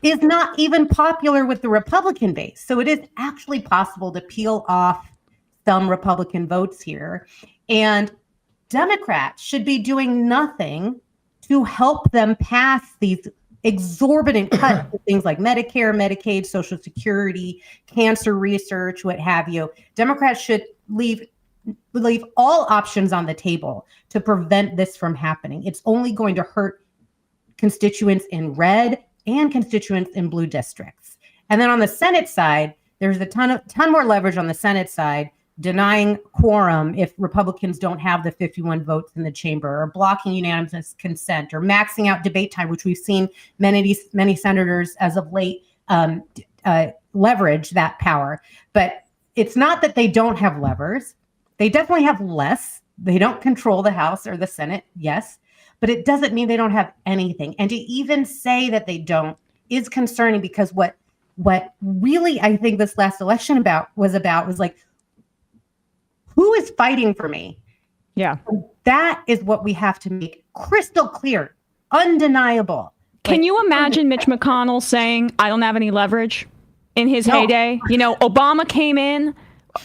is not even popular with the Republican base. So it is actually possible to peel off some Republican votes here. And Democrats should be doing nothing to help them pass these exorbitant cuts to things like Medicare, Medicaid, Social Security, cancer research, what have you. Democrats should leave all options on the table to prevent this from happening. It's only going to hurt constituents in red and constituents in blue districts. And then on the Senate side, there's a ton more leverage on the Senate side, denying quorum if Republicans don't have the 51 votes in the chamber, or blocking unanimous consent, or maxing out debate time, which we've seen many senators as of late leverage that power. But it's not that they don't have levers. They definitely have less. They don't control the House or the Senate, yes, but it doesn't mean they don't have anything. And to even say that they don't is concerning, because what really I think this last election was like, who is fighting for me? Yeah. That is what we have to make crystal clear, undeniable. Can you imagine Mitch McConnell saying, I don't have any leverage in his heyday? Obama came in,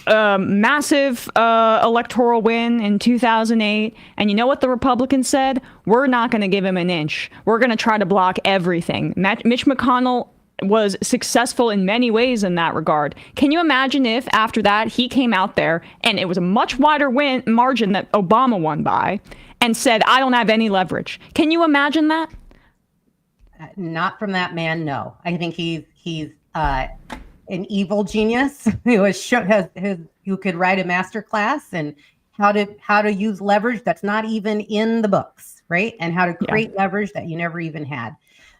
massive electoral win in 2008. And you know what the Republicans said? We're not going to give him an inch. We're going to try to block everything. Mitch McConnell was successful in many ways in that regard. Can you imagine if after that he came out there and it was a much wider margin that Obama won by, and said, I don't have any leverage? Can you imagine that? Not from that man, no. I think he's an evil genius who could write a master class and how to use leverage that's not even in the books, right? And how to create leverage that you never even had.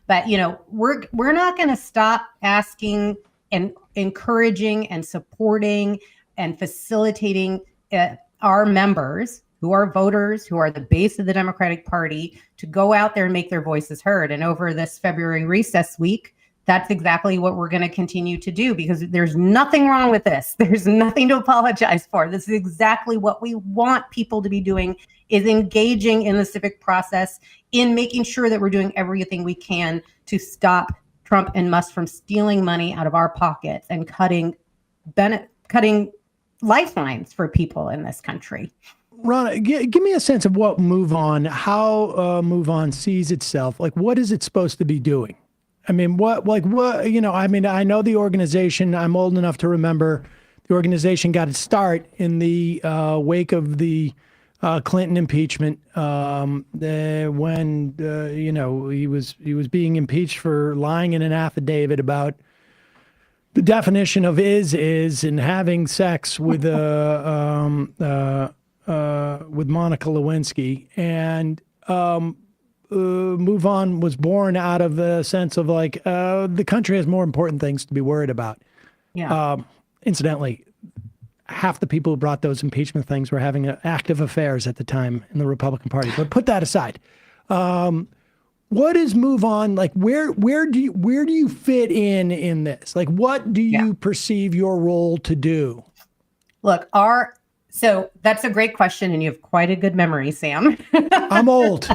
But, we're not going to stop asking and encouraging and supporting and facilitating our members, who are voters, who are the base of the Democratic Party, to go out there and make their voices heard. And over this February recess week, that's exactly what we're going to continue to do, because there's nothing wrong with this. There's nothing to apologize for. This is exactly what we want people to be doing, is engaging in the civic process, in making sure that we're doing everything we can to stop Trump and Musk from stealing money out of our pockets and cutting lifelines for people in this country. Rahna, give me a sense of what MoveOn, how MoveOn sees itself. Like, what is it supposed to be doing? I mean, I know the organization. I'm old enough to remember the organization got its start in the wake of the Clinton impeachment, when he was being impeached for lying in an affidavit about the definition of is and having sex with Monica Lewinsky. And MoveOn was born out of the sense of like, the country has more important things to be worried about. Yeah. Incidentally, half the people who brought those impeachment things were having active affairs at the time in the Republican Party. But put that aside. What is MoveOn like? Where do you fit in this? Like, what do you perceive your role to do? Look, so that's a great question, and you have quite a good memory, Sam. I'm old.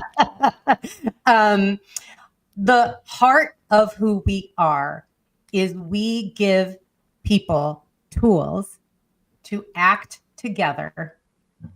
The heart of who we are is we give people tools to act together,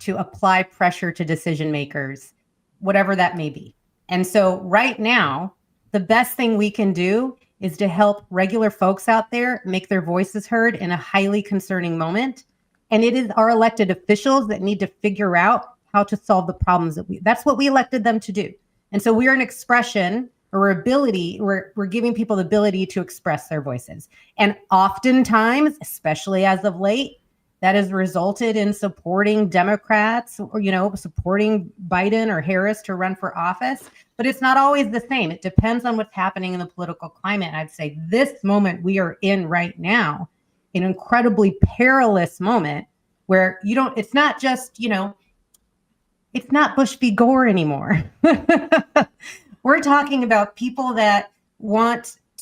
to apply pressure to decision makers, whatever that may be. And so right now, the best thing we can do is to help regular folks out there make their voices heard in a highly concerning moment. And it is our elected officials that need to figure out how to solve the problems that's what we elected them to do. And so we are an expression or ability, we're giving people the ability to express their voices. And oftentimes, especially as of late, that has resulted in supporting Democrats or, supporting Biden or Harris to run for office. But it's not always the same. It depends on what's happening in the political climate. And I'd say this moment we are in right now, an incredibly perilous moment where it's not just, it's not Bush v. Gore anymore. We're talking about people that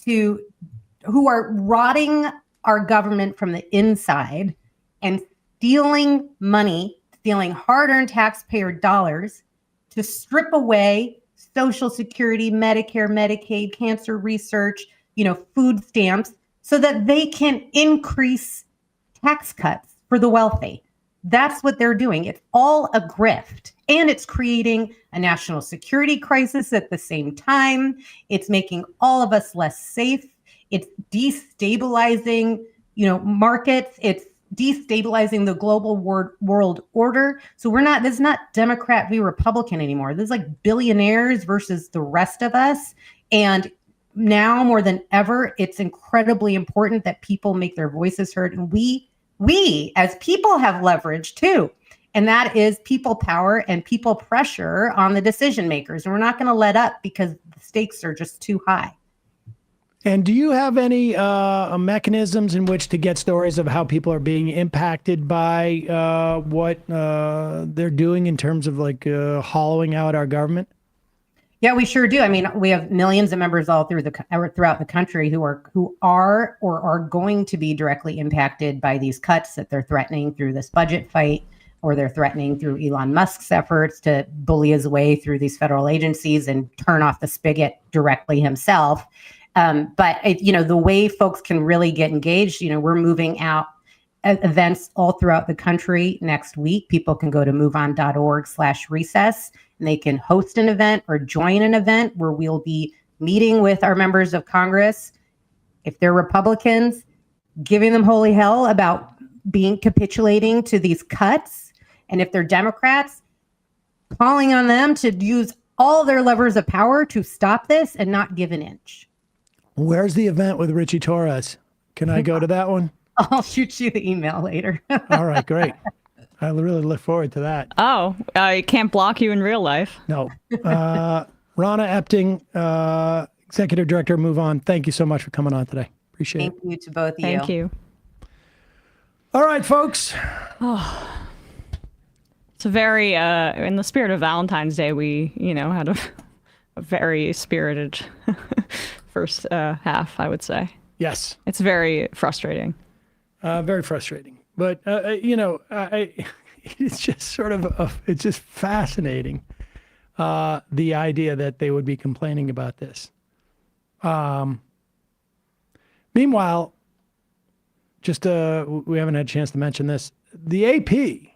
who are rotting our government from the inside and stealing money, stealing hard-earned taxpayer dollars to strip away Social Security, Medicare, Medicaid, cancer research, food stamps, so that they can increase tax cuts for the wealthy. That's what they're doing. It's all a grift. And it's creating a national security crisis at the same time. It's making all of us less safe. It's destabilizing, markets. It's destabilizing the global world order. So this is not Democrat v. Republican anymore. This is like billionaires versus the rest of us. And now more than ever, it's incredibly important that people make their voices heard. And we as people have leverage too. And that is people power and people pressure on the decision makers. And we're not going to let up because the stakes are just too high. And do you have any mechanisms in which to get stories of how people are being impacted by what they're doing in terms of hollowing out our government? Yeah, we sure do. I mean, we have millions of members all throughout the country who are or are going to be directly impacted by these cuts that they're threatening through this budget fight, or they're threatening through Elon Musk's efforts to bully his way through these federal agencies and turn off the spigot directly himself. But the way folks can really get engaged, we're moving out events all throughout the country next week. People can go to moveon.org/recess and they can host an event or join an event where we'll be meeting with our members of Congress. If they're Republicans, giving them holy hell about capitulating to these cuts. And if they're Democrats, calling on them to use all their levers of power to stop this and not give an inch. Where's the event with Richie Torres? Can I go to that one? I'll shoot you the email later. All right, great. I really look forward to that. Oh, I can't block you in real life. No. Rahna Epting, Executive Director of MoveOn, thank you so much for coming on today. Appreciate it. Thank you to both of you. Thank you. All right, folks. It's a very, in the spirit of Valentine's Day, we, had a very spirited first half, I would say. Yes. It's very frustrating. Very frustrating. But, it's just sort of, it's just fascinating, the idea that they would be complaining about this. Meanwhile, just we haven't had a chance to mention this. The AP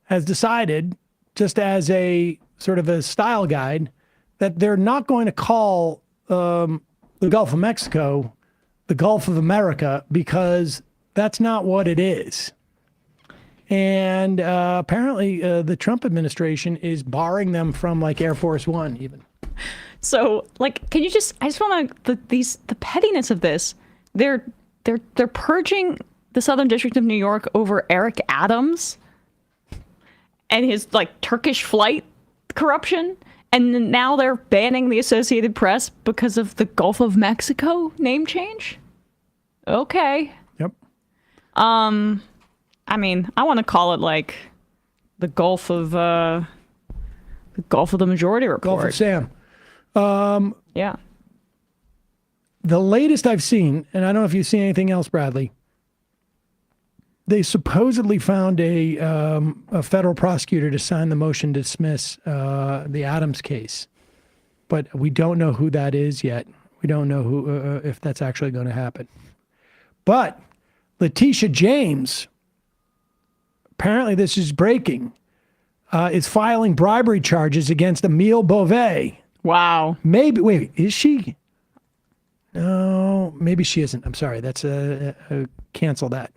has decided, just as a sort of a style guide, that they're not going to call the Gulf of Mexico the Gulf of America, because that's not what it is. And apparently the Trump administration is barring them from Air Force One even. So can you I just want to, the pettiness of this, they're purging the Southern District of New York over Eric Adams and his Turkish flight corruption. And now they're banning the Associated Press because of the Gulf of Mexico name change? Okay. Yep. I mean, I want to call it the Gulf of the Majority Report. Gulf of Sam. Yeah. The latest I've seen, and I don't know if you've seen anything else, Bradley, they supposedly found a federal prosecutor to sign the motion to dismiss the Adams case, but we don't know who that is yet. We don't know who if that's actually going to happen. But Letitia James, apparently this is breaking, is filing bribery charges against Emile Beauvais. Wow. Maybe, wait, is she? No, maybe she isn't. I'm sorry. That's cancel that.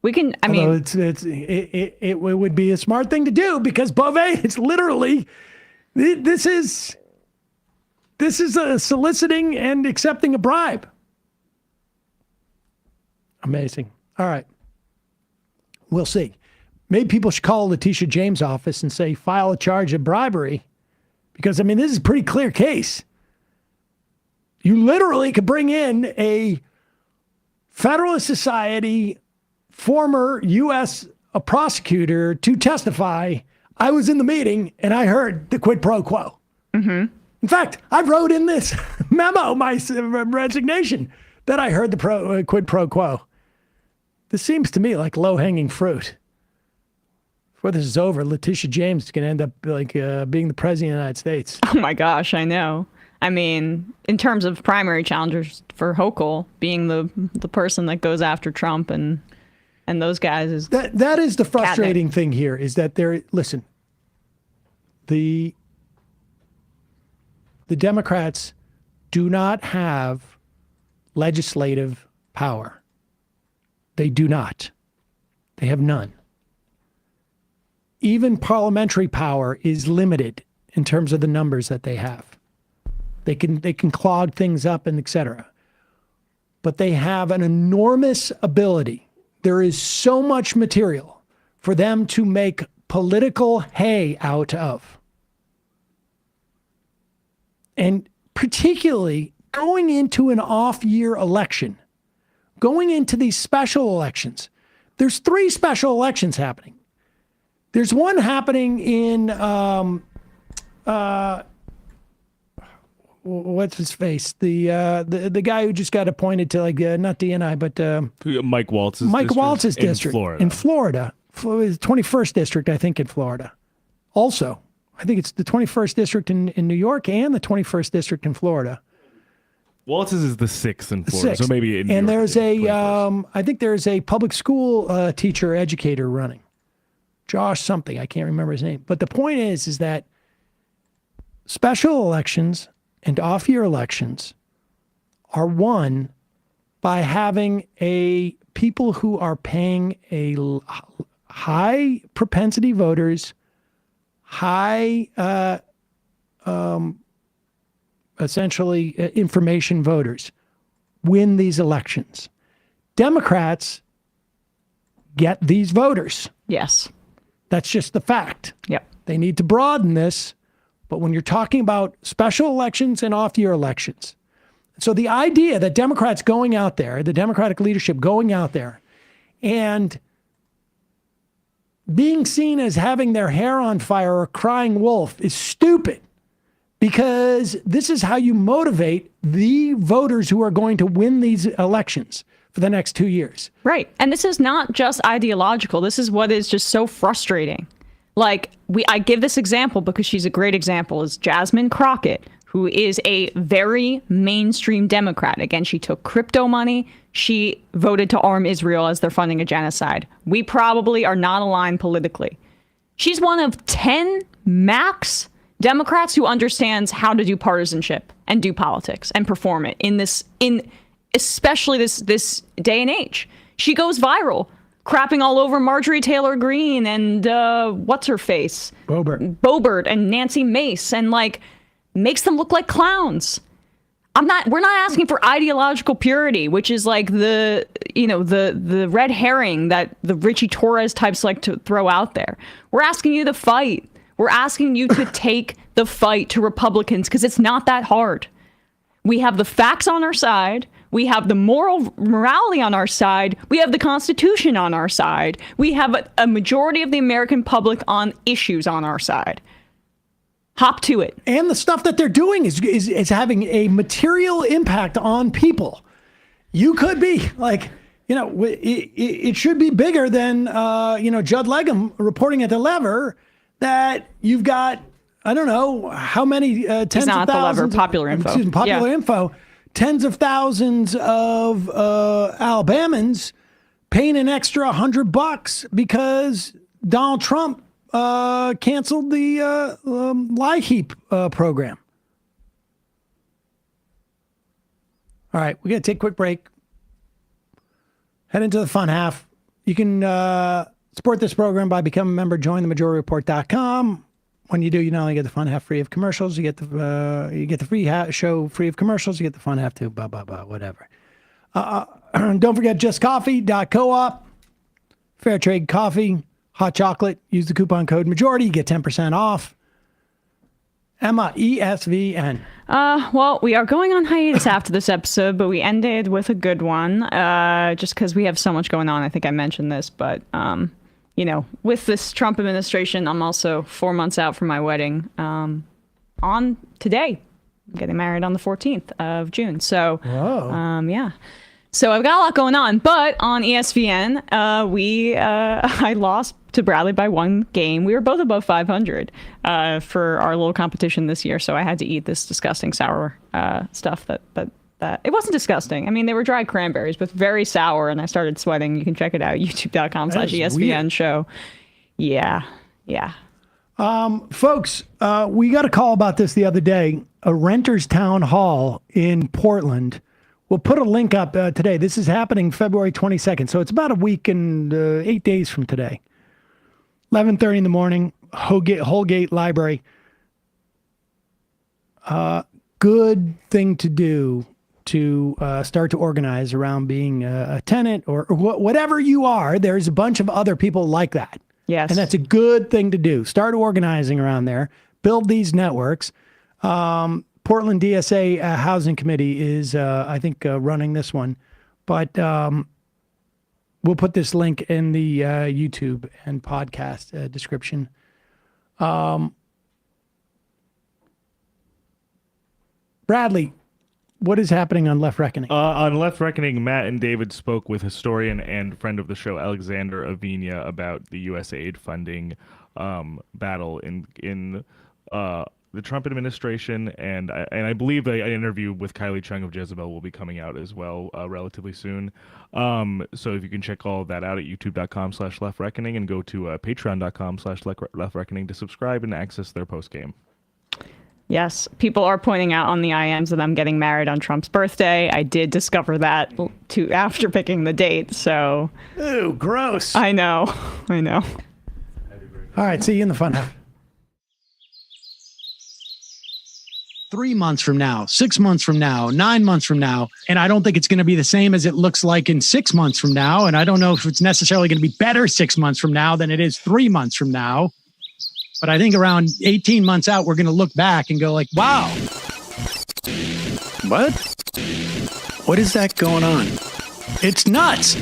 We can, I mean, it would be a smart thing to do, because Beauvais is literally This is a soliciting and accepting a bribe. Amazing. All right. We'll see. Maybe people should call Letitia James' office and say, file a charge of bribery. Because, I mean, this is a pretty clear case. You literally could bring in a Federalist Society former U.S. prosecutor to testify. I was in the meeting and I heard the quid pro quo. Mm-hmm. In fact, I wrote in this memo, my resignation, that I heard the quid pro quo. This seems to me like low-hanging fruit. Before this is over, Letitia James is going to end up being the president of the United States. Oh my gosh, I know. I mean, in terms of primary challengers for Hochul, being the person that goes after Trump and those guys is that is the frustrating thing here is that the Democrats do not have legislative power. They do not. They have none. Even parliamentary power is limited in terms of the numbers that they have. They can clog things up and et cetera. But they have an enormous ability. There is so much material for them to make political hay out of. And particularly going into an off-year election, going into these special elections, there's 3 special elections happening. There's one happening in, what's his face? The guy who just got appointed to not DNI, but Mike Waltz's district in Florida. His 21st district, I think, in Florida. Also, I think it's the 21st district in New York and the 21st district in Florida. Waltz's is the 6th in Florida, so maybe in New and York, there's I think there's a public school teacher educator running. Josh something, I can't remember his name. But the point is that special elections and off-year elections are won by having people who are paying a high propensity voters, high essentially information voters win these elections. Democrats get these voters. Yes. That's just the fact. Yep. They need to broaden this. But when you're talking about special elections and off-year elections, so the idea that Democrats going out there, the Democratic leadership going out there and being seen as having their hair on fire or crying wolf is stupid, because this is how you motivate the voters who are going to win these elections for the next 2 years. Right. And this is not just ideological. This is what is just so frustrating. Like, I give this example because she's a great example, is Jasmine Crockett, who is a very mainstream Democrat. Again, she took crypto money. She voted to arm Israel as they're funding a genocide. We probably are not aligned politically. She's one of 10 max Democrats who understands how to do partisanship and do politics and perform it in especially this day and age. She goes viral, crapping all over Marjorie Taylor Greene and what's her face? Boebert and Nancy Mace, and makes them look like clowns. We're not asking for ideological purity, which is like the red herring that the Richie Torres types like to throw out there. We're asking you to fight. We're asking you to take the fight to Republicans, because it's not that hard. We have the facts on our side. We have the morality on our side. We have the Constitution on our side. We have a majority of the American public on issues on our side. Hop to it. And the stuff that they're doing is having a material impact on people. You could be it should be bigger than, Judd Legum reporting at the Lever that you've got, I don't know how many tens He's not of thousands. The Lever, Popular Info. Excuse me, Popular Info. Tens of thousands of Alabamans paying an extra $100 because Donald Trump canceled the lie heap program. All right, we're going to take a quick break. Head into the fun half. You can support this program by becoming a member. Join themajorityreport.com. when you do, you not only get the fun half free of commercials, you get the free show free of commercials, you get the fun half too, whatever. Don't forget justcoffee.coop, fair trade coffee, hot chocolate. Use the coupon code majority, you get 10% off. Emma, ESVN. Well, we are going on hiatus after this episode, but we ended with a good one, just because we have so much going on. I think I mentioned this, but, with this Trump administration, I'm also 4 months out from my wedding on today. I'm getting married on the 14th of June. So, yeah. So I've got a lot going on, but on ESPN, I lost to Bradley by one game. We were both above 500 for our little competition this year, so I had to eat this disgusting sour stuff that it wasn't disgusting. I mean, they were dried cranberries, but very sour, and I started sweating. You can check it out, youtube.com/ESPN show. Yeah. Folks, we got a call about this the other day. A renters town hall in Portland. We'll put a link up today. This is happening February 22nd, so it's about a week and 8 days from today. 11:30 in the morning, Holgate Library. Good thing to do to start to organize around being a tenant or whatever you are. There's a bunch of other people like that. Yes. And that's a good thing to do. Start organizing around there. Build these networks. Portland DSA Housing Committee is, I think, running this one. But we'll put this link in the YouTube and podcast description. Bradley, what is happening on Left Reckoning? On Left Reckoning, Matt and David spoke with historian and friend of the show, Alexander Avina, about the USAID funding battle in the Trump administration, and I believe an interview with Kylie Chung of Jezebel will be coming out as well relatively soon. So if you can check all of that out at youtube.com/leftreckoning and go to patreon.com/leftreckoning to subscribe and access their post game. Yes, people are pointing out on the IMs that I'm getting married on Trump's birthday. I did discover that after picking the date, so... Ooh, gross. I know. All right, see you in the fun half. 3 months from now, 6 months from now, 9 months from now, and I don't think it's going to be the same as it looks like in 6 months from now, and I don't know if it's necessarily going to be better 6 months from now than it is 3 months from now. But I think around 18 months out, we're going to look back and go like, wow. What? What is that going on? It's nuts.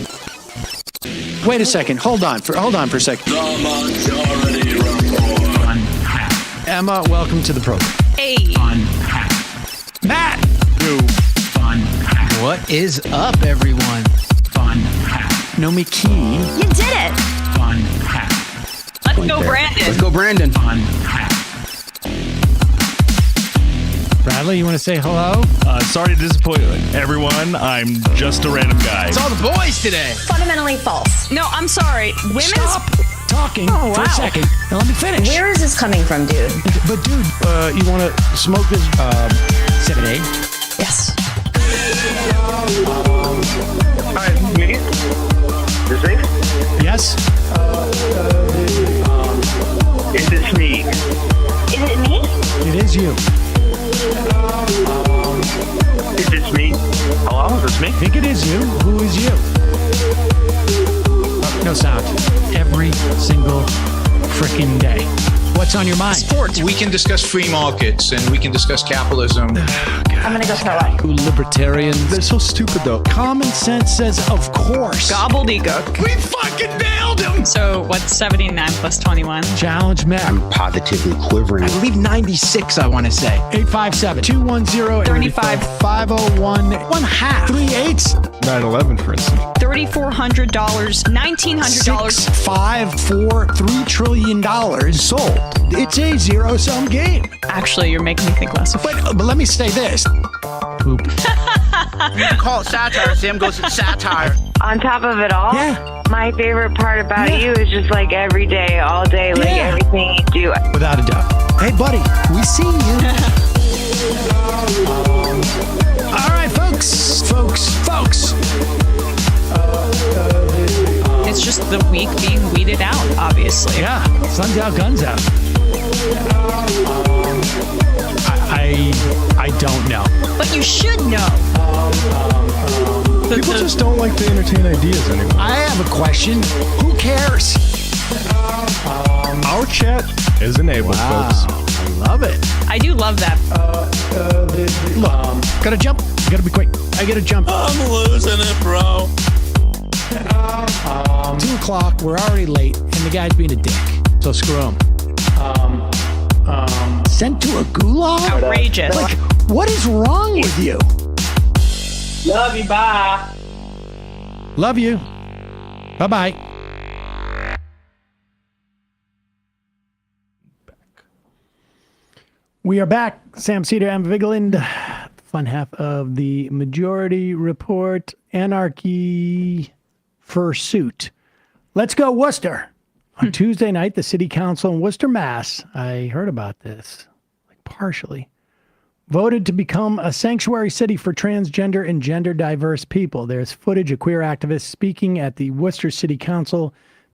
Wait a second. Hold on for a second. The Majority Report. Emma, welcome to the program. Hey. Matt. What is up, everyone? Nomi Key. You did it. Let's go, Brandon. Let's go, Brandon. Bradley, you want to say hello? Sorry to disappoint everyone. I'm just a random guy. It's all the boys today. Fundamentally false. No, I'm sorry. Women's... Stop talking for a second and let me finish. Where is this coming from, dude? But dude, you want to smoke this 7-8? Yes. Hi, me? Is it? Yes. Is this me? Is it me? It is you. Is this me? Hello, is this me? I think it is you. Who is you? No sound. Every single freaking day. What's on your mind? Sports. We can discuss free markets and we can discuss capitalism. I'm gonna go throw up. Libertarians. They're so stupid, though. Common sense says, of course. Gobbledygook. We fucking nailed him. So what's 79 plus 21? Challenge Matt. I'm positively quivering. I believe 96, I want to say. 857-210-3501. 1/2. 3/8. 9/11, for instance. $3,400, $1,900. 6, 5, 4, $3 trillion sold. It's a zero-sum game. Actually, you're making me think less of it. But let me say this. Poop. You call it satire. Sam goes to satire. On top of it all, my favorite part about you is just like every day, all day, like everything you do. Without a doubt. Hey, buddy, we see you. All right, folks. It's just the week being weeded out, obviously. Yeah, sun's out, guns out. I don't know. But you should know. People just don't like to entertain ideas anymore. I have a question. Who cares? Our chat is enabled, folks. I love it. I do love that. Look, gotta jump. Gotta be quick. I gotta jump. I'm losing it, bro. 2 o'clock. We're already late, and the guy's being a dick. So screw him. Sent to a gulag? Outrageous. Like, what is wrong with you? Love you, bye. Love you. Bye-bye. We are back. Sam Seder and Vigeland. Fun half of the Majority Report. Anarchy Fursuit. Let's go Worcester. On Tuesday night, the City Council in Worcester, Mass. I heard about this, like partially. Voted to become a sanctuary city for transgender and gender diverse people. There's footage of queer activists speaking at the Worcester City Council